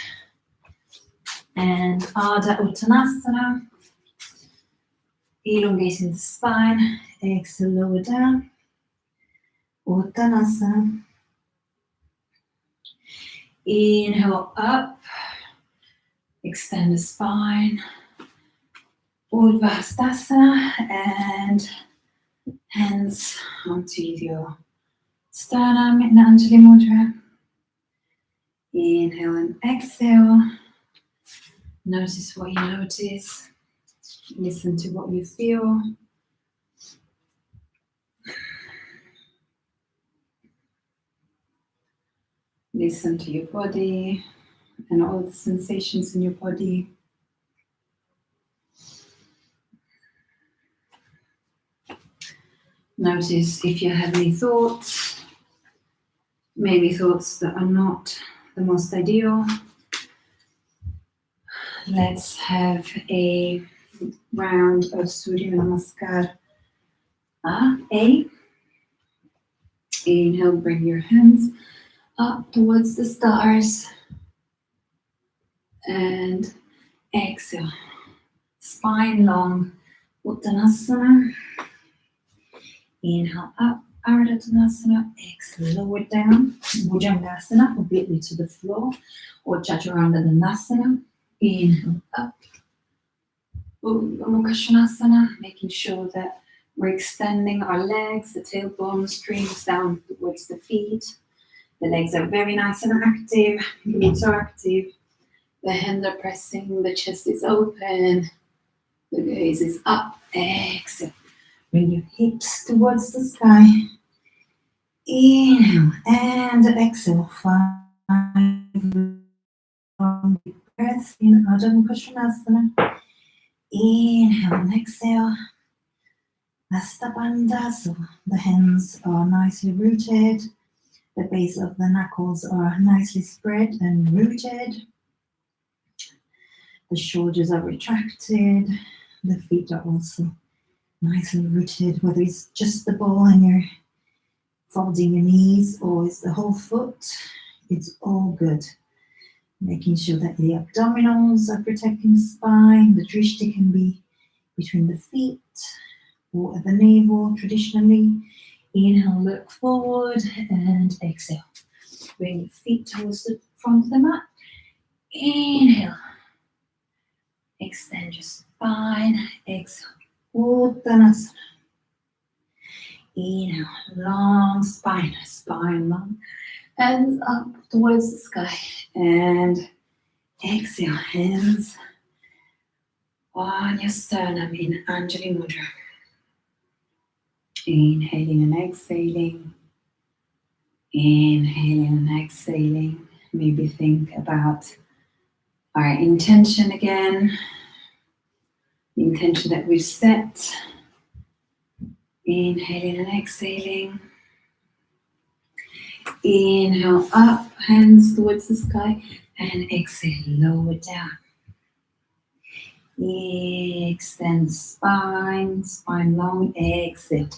[SPEAKER 2] and Ardha Uttanasana. Elongating the spine, exhale, lower down. Uttanasana. Inhale up, extend the spine. Urdhva and hands onto your sternum in Anjali Mudra. Inhale and exhale. Notice what you notice. Listen to what you feel. Listen to your body.
[SPEAKER 1] and all the sensations in your body. Notice if you have any thoughts, maybe thoughts that are not the most ideal. Let's have a round of Surya Namaskar. A. Inhale, bring your hands up towards the stars. And exhale, spine long, Uttanasana. Inhale up, Ardha Uttanasana. Exhale, lower down, Bhujangasana, obliquely to the floor, or Chaturanga Dandasana. Inhale up, Urdhva Mukha Svanasana, making sure that we're extending our legs, the tailbone streams down towards the feet. The legs are very nice and active, glutes are active. The hands are pressing, the chest is open, the gaze is up. Exhale. Bring your hips towards the sky. Inhale and exhale. 5 long deep breaths in Ardha Mukha Svanasana. Inhale and exhale. Hasta Bandha. So the hands are nicely rooted. The base of the knuckles are nicely spread and rooted. The shoulders are retracted. The feet are also nicely rooted, whether it's just the ball and you're folding your knees or it's the whole foot, it's all good. Making sure that the abdominals are protecting the spine. The drishti can be between the feet or at the navel traditionally. Inhale, look forward and exhale. Bring your feet towards the front of the mat. Inhale. Extend your spine. Exhale. Uttanasana. Inhale. Long spine. Spine long. Hands up towards the sky. And exhale. Hands on your sternum in Anjali Mudra. Inhaling and exhaling. Inhaling and exhaling. Maybe think about our intention again. The intention that we've set. Inhaling and exhaling. Inhale up, hands towards the sky. And exhale, lower down. Extend spine, spine long. Exhale,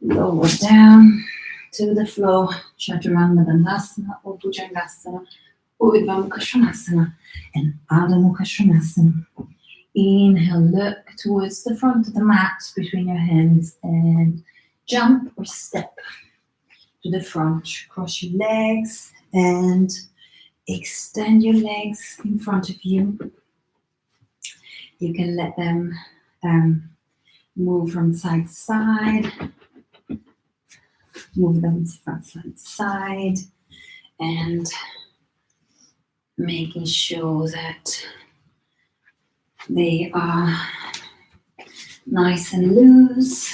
[SPEAKER 1] lower down to the floor. Chaturanga Dandasana or Bhujangasana. Urdhva Mukha Svanasana and Ardha Mukha Svanasana. Inhale, look towards the front of the mat between your hands and jump or step to the front. Cross your legs and extend your legs in front of you. You can let them move from side to side. Move them from side to side and making sure that they are nice and loose.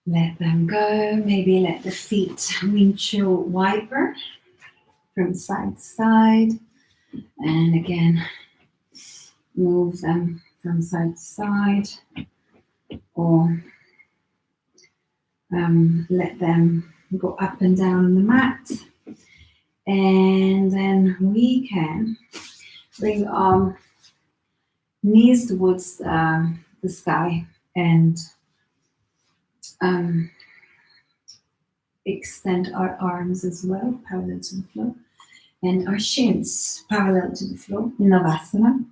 [SPEAKER 1] Let them go. Maybe let the feet windshield wiper from side to side. And again, move them from side to side. Or let them go up and down on the mat. And then we can bring our knees towards the sky and extend our arms as well, parallel to the floor, and our shins parallel to the floor in Navasana.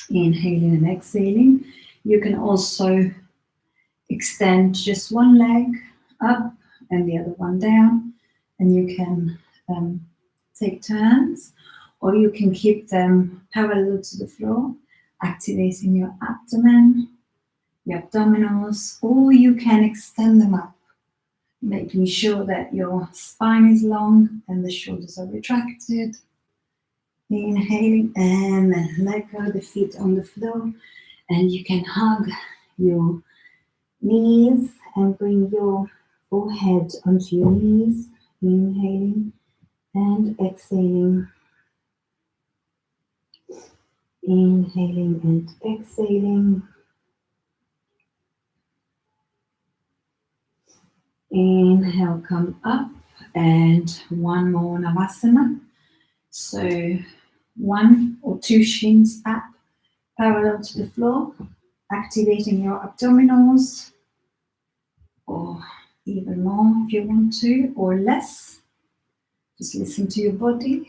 [SPEAKER 1] Inhaling and exhaling. You can also extend just one leg up and the other one down, and you can take turns, or you can keep them parallel to the floor, activating your abdomen, your abdominals, or you can extend them up, making sure that your spine is long and the shoulders are retracted. Inhaling and then let go the feet on the floor, and you can hug your knees and bring your forehead onto your knees
[SPEAKER 2] Inhaling and exhaling. Inhaling and exhaling. Inhale, come up, and one more Navasana. So 1 or 2 shins up, parallel to the floor, activating your abdominals, or even more if you want to, or less. Just listen to your body,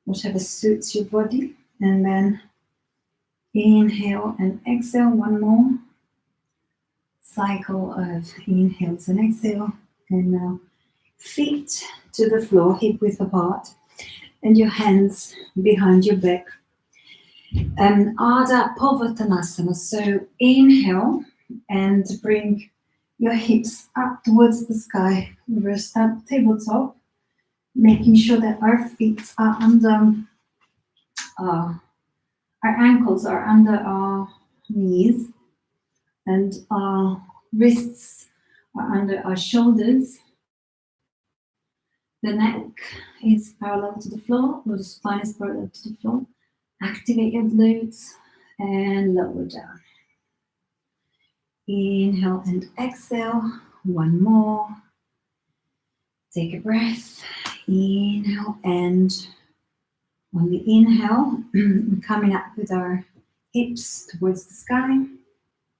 [SPEAKER 2] whatever suits your body, and then inhale and exhale, one more cycle of inhales and exhale, and now feet to the floor, hip width apart, and your hands behind your back. Ardha Pavatanasana. So inhale and bring your hips up towards the sky. Reverse up, tabletop, making sure that our feet are under, our ankles are under our knees, and our wrists are under our shoulders. The neck is parallel to the floor, or the spine is parallel to the floor. Activate your glutes and lower down. Inhale and exhale. One more. Take a breath. Inhale, and on the inhale, coming up with our hips towards the sky.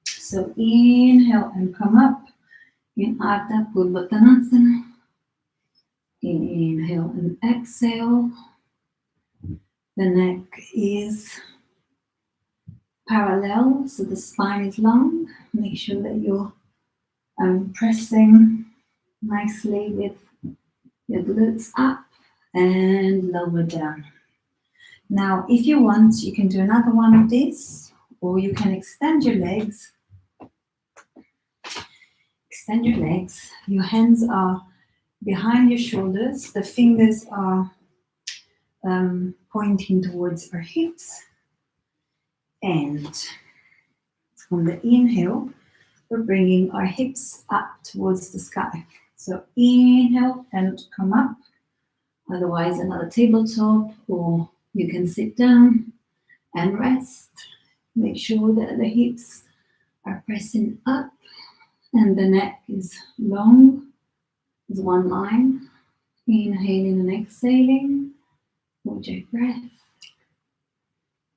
[SPEAKER 2] So inhale and come up in Ardha Purvattanasana. Inhale and exhale. The neck is parallel, so the spine is long. Make sure that you're pressing nicely with your glutes up and lower down. Now, if you want, you can do another one of these, or you can extend your legs. Extend your legs. Your hands are behind your shoulders. The fingers are pointing towards our hips. And on the inhale, we're bringing our hips up towards the sky. So inhale and come up. Otherwise, another tabletop, or you can sit down and rest. Make sure that the hips are pressing up and the neck is long. It's one line. Inhaling and exhaling. Hold your breath.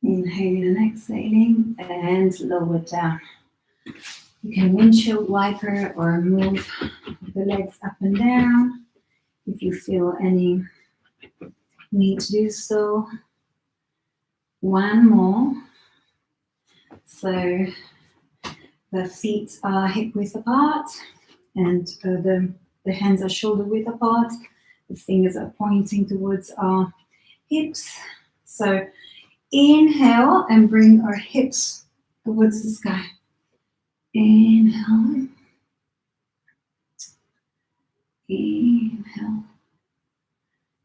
[SPEAKER 2] Inhaling and exhaling, and lower down. You can windshield wiper or move the legs up and down if you feel any need to do so. One more. So the feet are hip width apart, and the hands are shoulder width apart. The fingers are pointing towards our hips. So inhale and bring our hips towards the sky. Inhale. Inhale.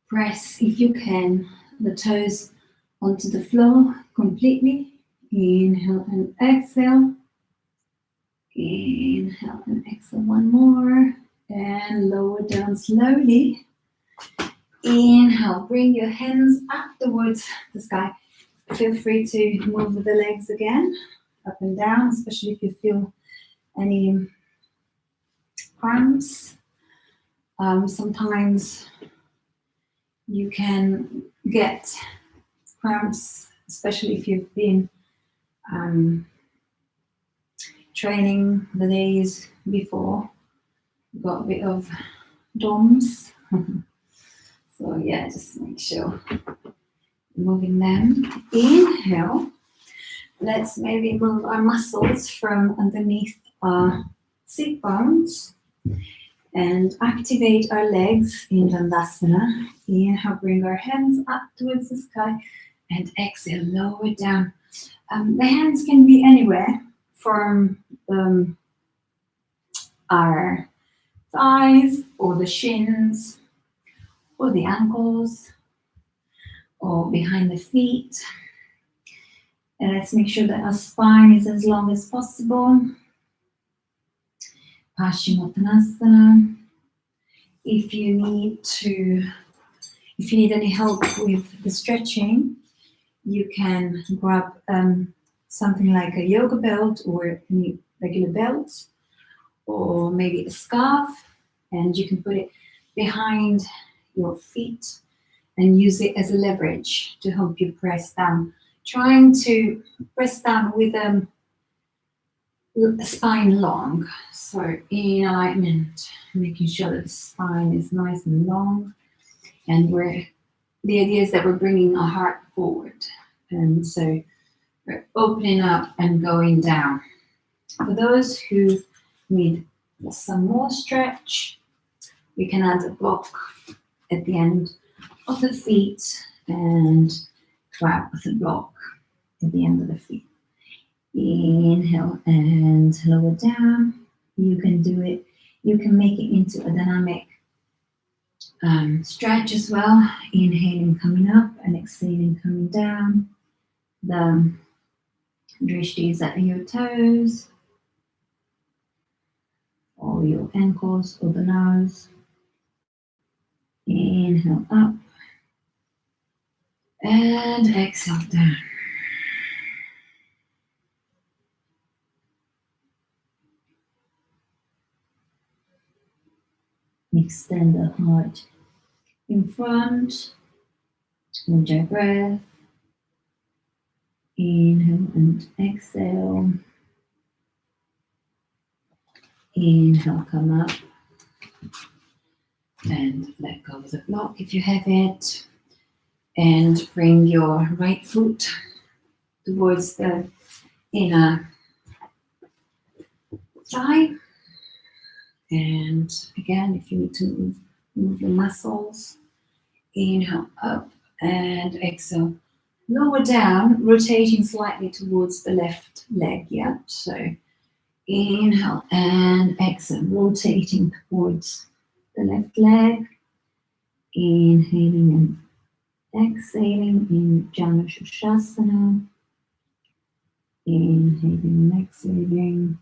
[SPEAKER 2] Press, if you can, the toes onto the floor completely. Inhale and exhale. Inhale and exhale, one more. And lower down slowly. Inhale, bring your hands up towards the sky. Feel free to move the legs again, up and down, especially if you feel any cramps. Sometimes you can get cramps, especially if you've been training the days before. You've got a bit of DOMS. So yeah, just make sure moving them. Inhale. Let's maybe move our muscles from underneath our sit bones and activate our legs in Dandasana. Inhale, bring our hands up towards the sky, and exhale, lower down. The hands can be anywhere from our thighs or the shins or the ankles or behind the feet. And let's make sure that our spine is as long as possible. Paschimottanasana.
[SPEAKER 1] If you need any help with the stretching, you can grab something like a yoga belt or any regular belt, or maybe a scarf, and you can put it behind your feet and use it as a leverage to help you press down. Trying to press down with spine long, so in alignment, making sure that the spine is nice and long, and the idea is that we're bringing our heart forward, and so we're opening up and going down. For those who need some more stretch, we can add a block at the end of the feet and grab the block at the end of the feet. Inhale and lower down. You can do it, you can make it into a dynamic stretch as well. Inhaling, coming up, and exhaling, coming down. The drishti is at your toes, or your ankles, or the nose. Inhale up, and exhale down. Extend the heart in front. Hold your breath. Inhale and exhale. Inhale, come up. And let go of the block if you have it. And bring your right foot towards the inner thigh. And again, if you need to move your muscles, inhale up and exhale. Lower down, rotating slightly towards the left leg, yeah? So inhale and exhale, rotating towards the left leg. Inhaling and exhaling in Janu Shushasana. Inhaling and exhaling.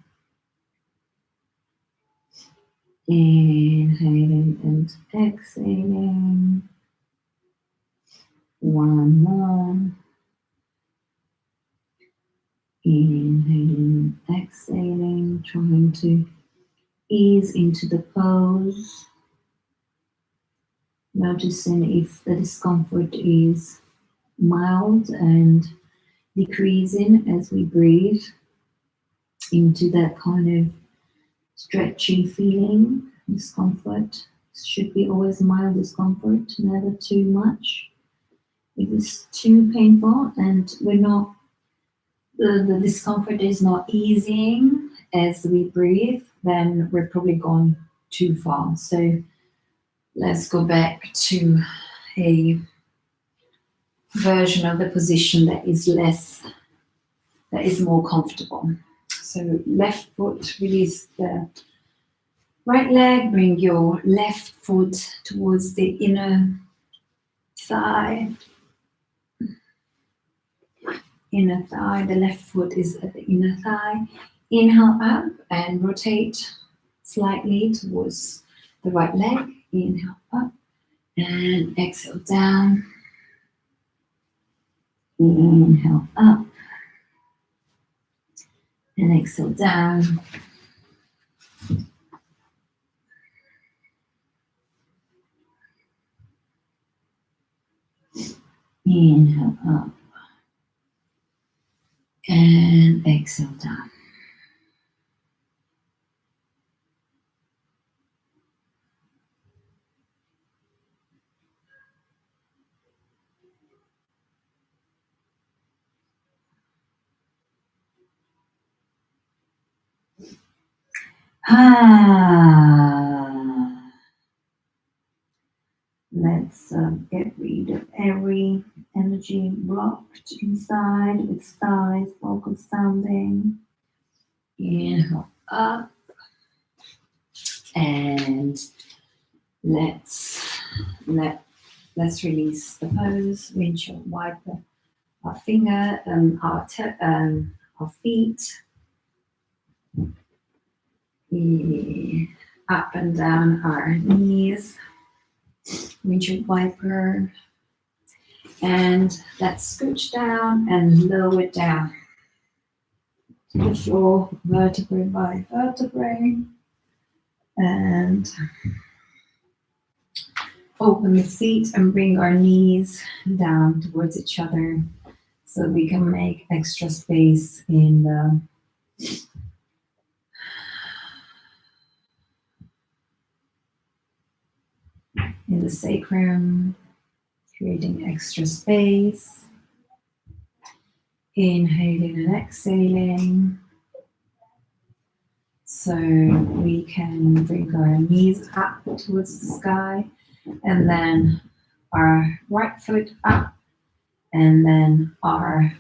[SPEAKER 1] Inhaling and exhaling. One more. Inhaling and exhaling, trying to ease into the pose. Noticing if the discomfort is mild and decreasing as we breathe into that kind of stretchy feeling. Discomfort should be always mild discomfort, never too much. If it's too painful and the discomfort is not easing as we breathe, then we're probably gone too far. So let's go back to a version of the position that is more comfortable. So left foot, release the right leg, bring your left foot towards the inner thigh. Inner thigh, the left foot is at the inner thigh. Inhale up and rotate slightly towards the right leg. Inhale up and exhale down. Inhale up and exhale down. Inhale up and exhale down. Let's get rid of every energy blocked inside with thighs, vocal sounding. Inhale up and let's release the pose. Windshield wiper our finger, our feet. up and down our knees, windshield wiper, and let's scooch down and lower down to the floor, vertebrae by vertebrae, and open the feet and bring our knees down towards each other so we can make extra space in the sacrum, creating extra space. Inhaling and exhaling. So we can bring our knees up towards the sky, and then our right foot up, and then our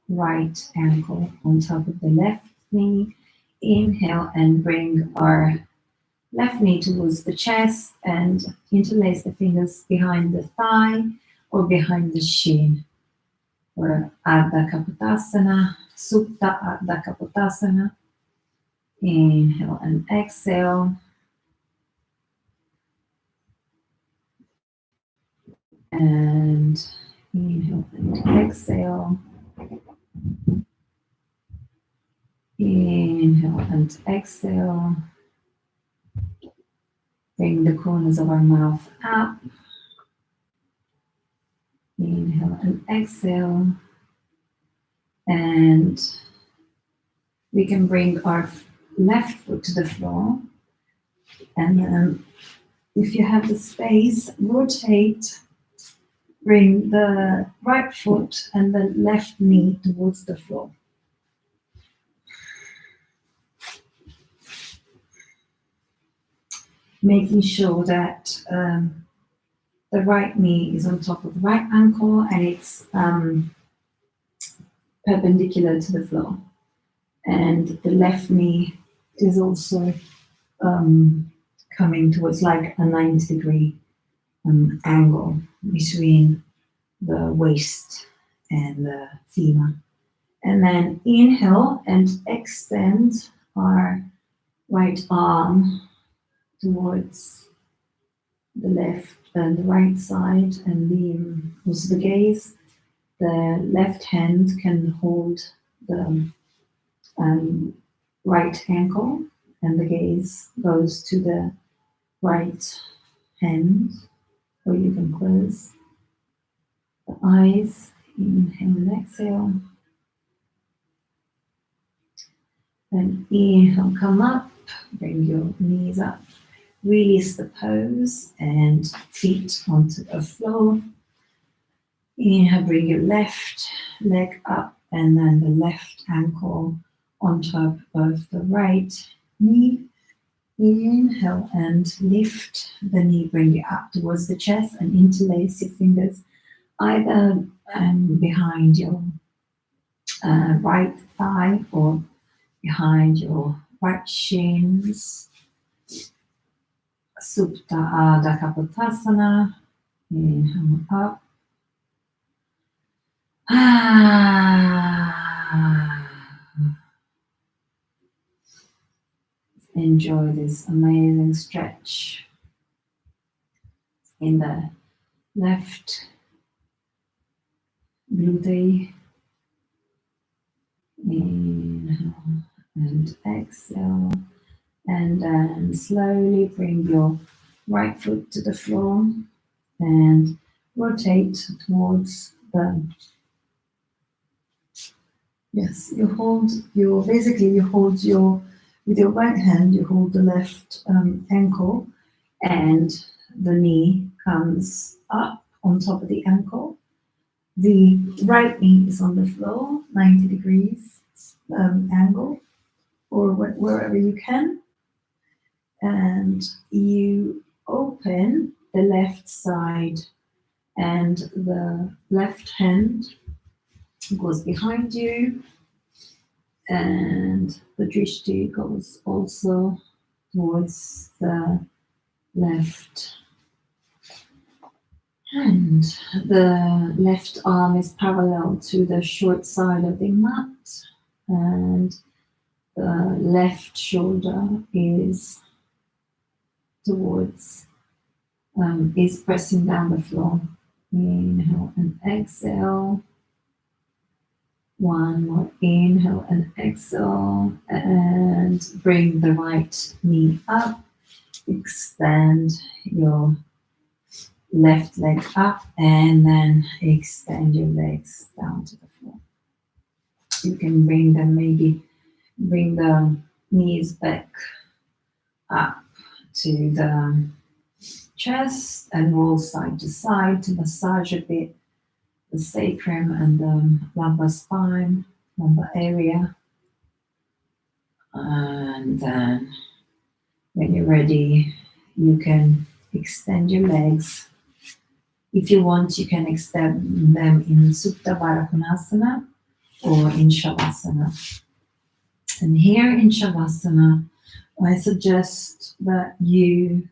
[SPEAKER 1] right ankle on top of the left knee. Inhale and bring our left knee towards the chest and interlace the fingers behind the thigh or behind the shin. Or Ardha Kapotasana, Supta Ardha Kapotasana. Inhale and exhale. And inhale and exhale. Inhale and exhale. Bring the corners of our mouth up. Inhale and exhale. And we can bring our left foot to the floor. And then, if you have the space, rotate. Bring the right foot and the left knee towards the floor. Making sure that the right knee is on top of the right ankle and it's perpendicular to the floor. And the left knee is also coming towards like a 90-degree angle between the waist and the femur. And then inhale and extend our right arm towards the left and the right side, and also the gaze. The left hand can hold the right ankle, and the gaze goes to the right hand, or you can close the eyes. Inhale and exhale. Then inhale, come up, bring your knees up, release the pose and feet onto the floor. Inhale, bring your left leg up and then the left ankle on top of the right knee. Inhale and lift the knee, bring it up towards the chest and interlace your fingers either behind your right thigh or behind your right shins. Supta Ardha Kapotasana. Inhale up. Enjoy this amazing stretch in the left glute. Inhale and exhale. And then slowly bring your right foot to the floor and rotate towards the, yes, you hold your with your right hand, you hold the left ankle and the knee comes up on top of the ankle. The right knee is on the floor, 90 degrees angle, or wherever you can. And you open the left side and the left hand goes behind you, and the drishti goes also towards the left hand. The left arm is parallel to the short side of the mat, and the left shoulder is
[SPEAKER 2] towards is pressing down the floor. Inhale and exhale. One more inhale and exhale, and bring the right knee up. Extend your left leg up, and then extend your legs down to the floor. You can bring them, maybe bring the knees back up to the chest and roll side to side to massage a bit the sacrum and the lumbar spine, lumbar area. And then when you're ready, you can extend your legs. If you want, you can extend them in Sutra Konasana or in Shavasana. And here in Shavasana, I suggest that you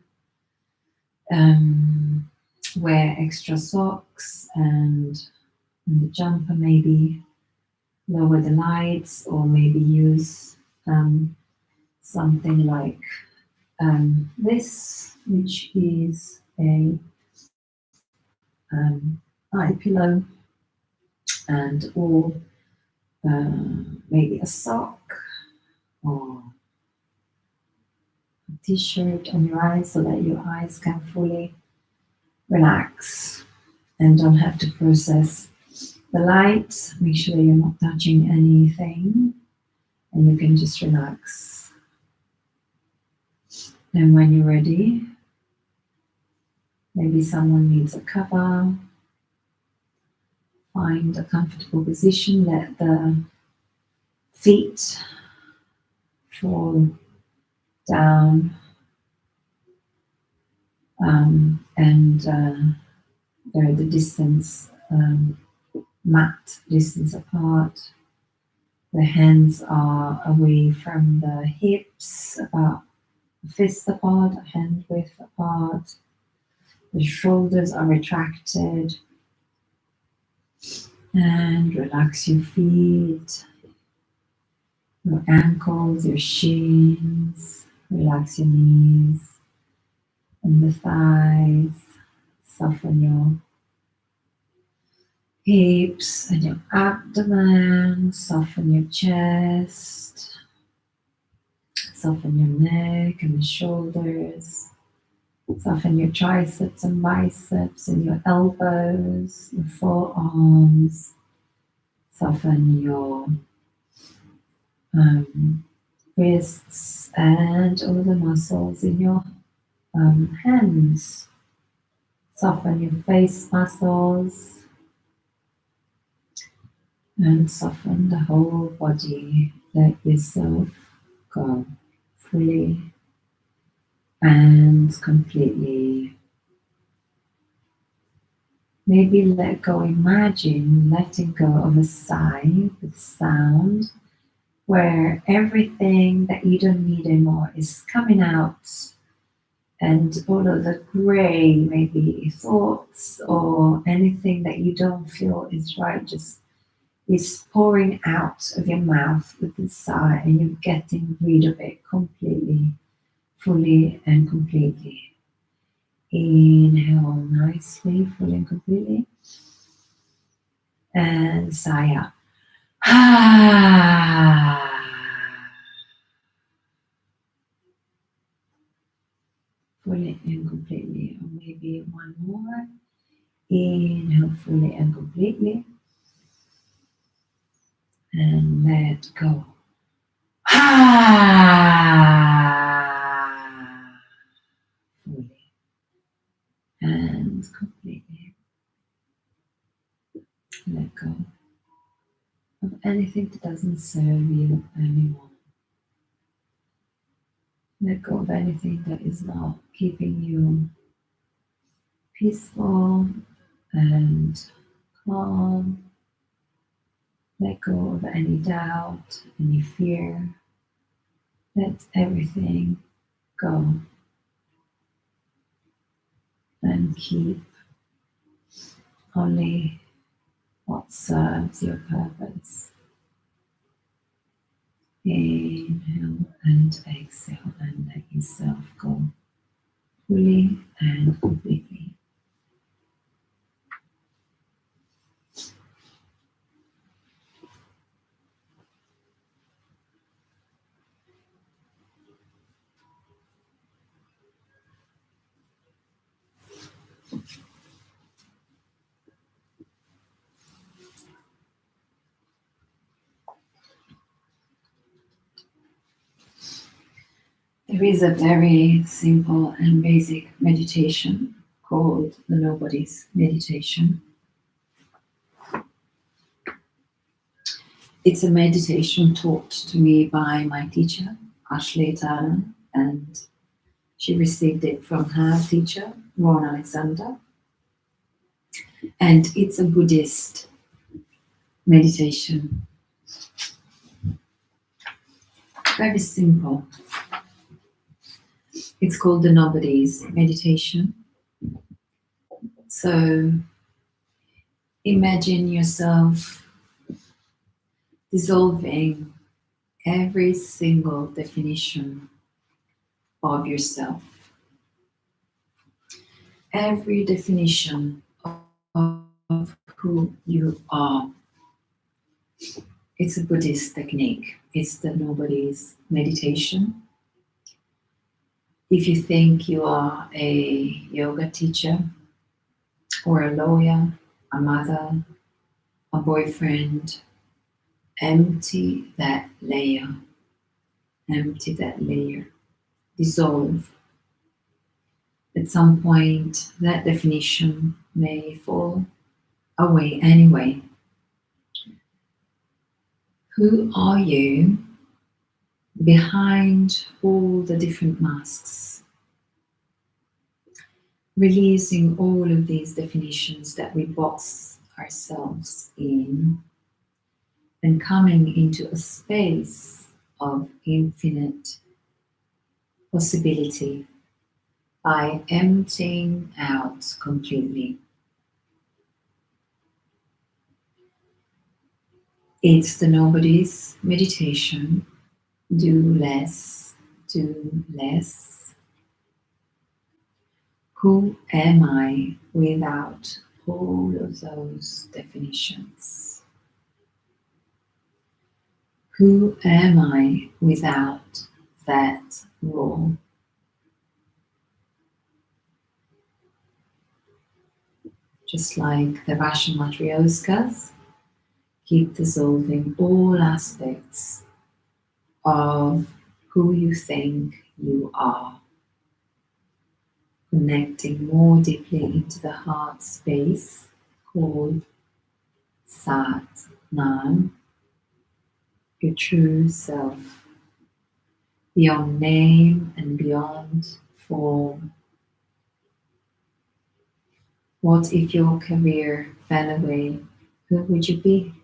[SPEAKER 2] wear extra socks and the jumper, maybe lower the lights, or maybe use something like this, which is a eye pillow, and or maybe a sock or a t-shirt on your eyes so that your eyes can fully relax and don't have to process the light. Make sure you're not touching anything, and you can just relax. And when you're ready, maybe someone needs a cover. Find a comfortable position. Let the feet fall down, and they're the distance, mat distance apart. The hands are away from the hips, about a fist apart, a hand width apart. The shoulders are retracted. And relax your feet, your ankles, your shins. Relax your knees and the thighs. Soften your hips and your abdomen. Soften your chest. Soften your neck and the shoulders. Soften your triceps and biceps and your elbows, your forearms. Soften your wrists and all the muscles in your hands. Soften your face muscles and soften the whole body. Let yourself go fully and completely. Maybe let go, imagine letting go of a sigh with sound, where everything that you don't need anymore is coming out, and all of the gray, maybe thoughts or anything that you don't feel is right, just is pouring out of your mouth with a sigh, and you're getting rid of it completely, fully and completely. Inhale nicely, fully and completely, and sigh out. Fully and completely, or maybe one more. Inhale fully and completely, and let go. Fully and completely. Let go of anything that doesn't serve you anymore. Let go of anything that is not keeping you peaceful and calm. Let go of any doubt, any fear. Let everything go. And keep only what serves your purpose. Inhale and exhale and let yourself go.
[SPEAKER 1] fully and completely. There is a very simple and basic meditation called the Nobody's Meditation. It's a meditation taught to me by my teacher, Ashley Tana, and she received it from her teacher, Ron Alexander. And it's a Buddhist meditation. Very simple. It's called the Nobody's Meditation. So imagine yourself dissolving every single definition of yourself, every definition of who you are. It's a Buddhist technique. It's the Nobody's Meditation. If you think you are a yoga teacher or a lawyer, a mother, a boyfriend, empty that layer. Empty that layer. Dissolve. At some point, that definition may fall away anyway. Who are you behind all the different masks? Releasing all of these definitions that we box ourselves in and coming into a space of infinite possibility by emptying out completely. It's the Nobody's Meditation. Do less, do less. Who am I without all of those definitions? Who am I without that role? Just like the Russian matrioskas, keep dissolving all aspects of who you think you are. Connecting more deeply into the heart space called Sat Nam, your true self, beyond name and beyond form. What if your career fell away? Who would you be?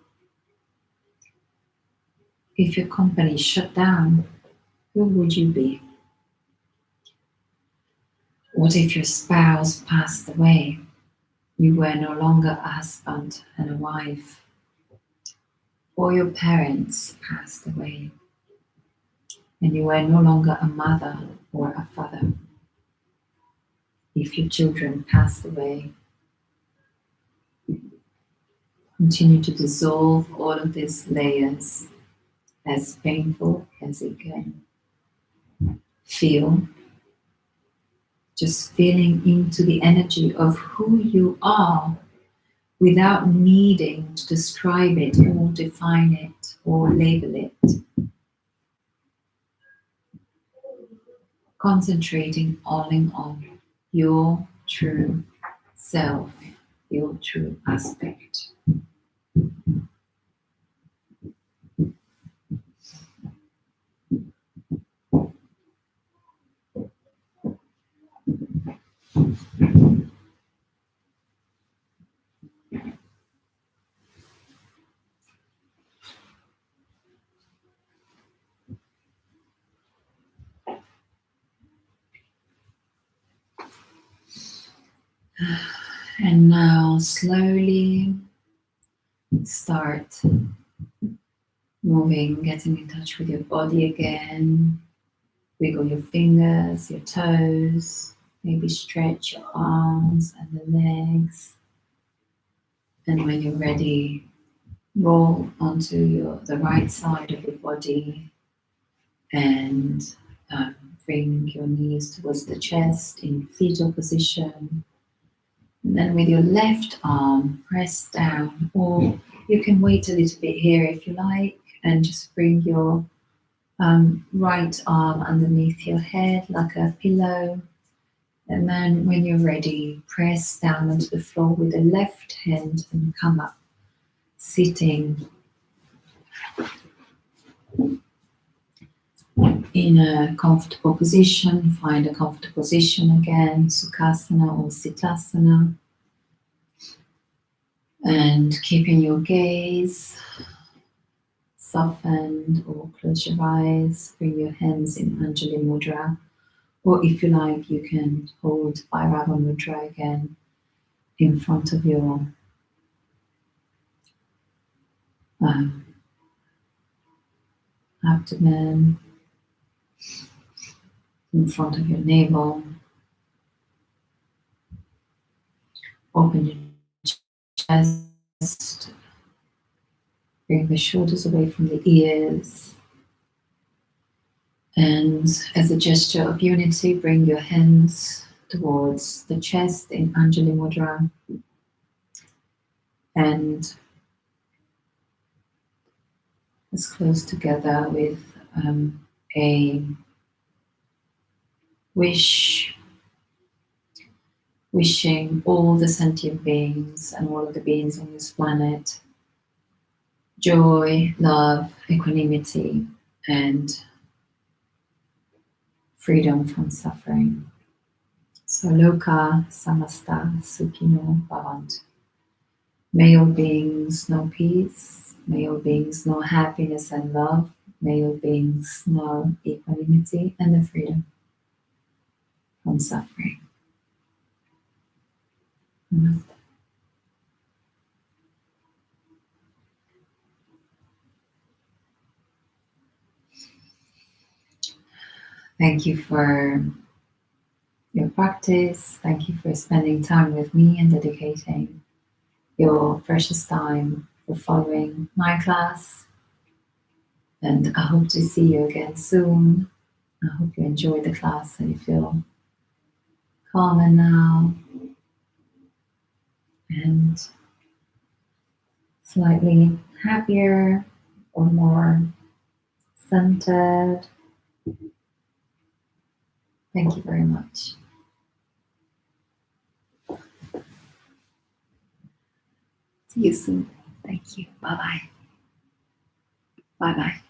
[SPEAKER 1] If your company shut down, who would you be? What if your spouse passed away? You were no longer a husband and a wife, or your parents passed away, and you were no longer a mother or a father. If your children passed away, continue to dissolve all of these layers, as painful as it can feel. Just feeling into the energy of who you are without needing to describe it or define it or label it. Concentrating only on your true self, your true aspect. And now slowly start moving, getting in touch with your body again. Wiggle your fingers, your toes. Maybe stretch your arms and the legs. And when you're ready, roll onto the right side of your body and bring your knees towards the chest in fetal position. And then with your left arm, press down, or you can wait a little bit here if you like, and just bring your right arm underneath your head like a pillow. And then when you're ready, press down onto the floor with the left hand and come up, sitting in a comfortable position. Find a comfortable position again, Sukhasana or Sitasana. And keeping your gaze softened, or close your eyes, bring your hands in Anjali Mudra. Or if you like, you can hold Bhairava Mudra again in front of your abdomen, in front of your navel. Open your chest. Bring the shoulders away from the ears. And as a gesture of unity, bring your hands towards the chest in Anjali Mudra. And as close together with a wishing all the sentient beings and all of the beings on this planet joy, love, equanimity, and freedom from suffering. So Loka Samasta Sukhino Bhavantu. May all beings know peace, may all beings know happiness and love, may all beings know equanimity and the freedom from suffering. Namaste. Thank you for your practice. Thank you for spending time with me and dedicating your precious time for following my class. And I hope to see you again soon. I hope you enjoyed the class and you feel calmer now and slightly happier or more centered. Thank you very much. See you soon. Thank you. Bye-bye. Bye-bye.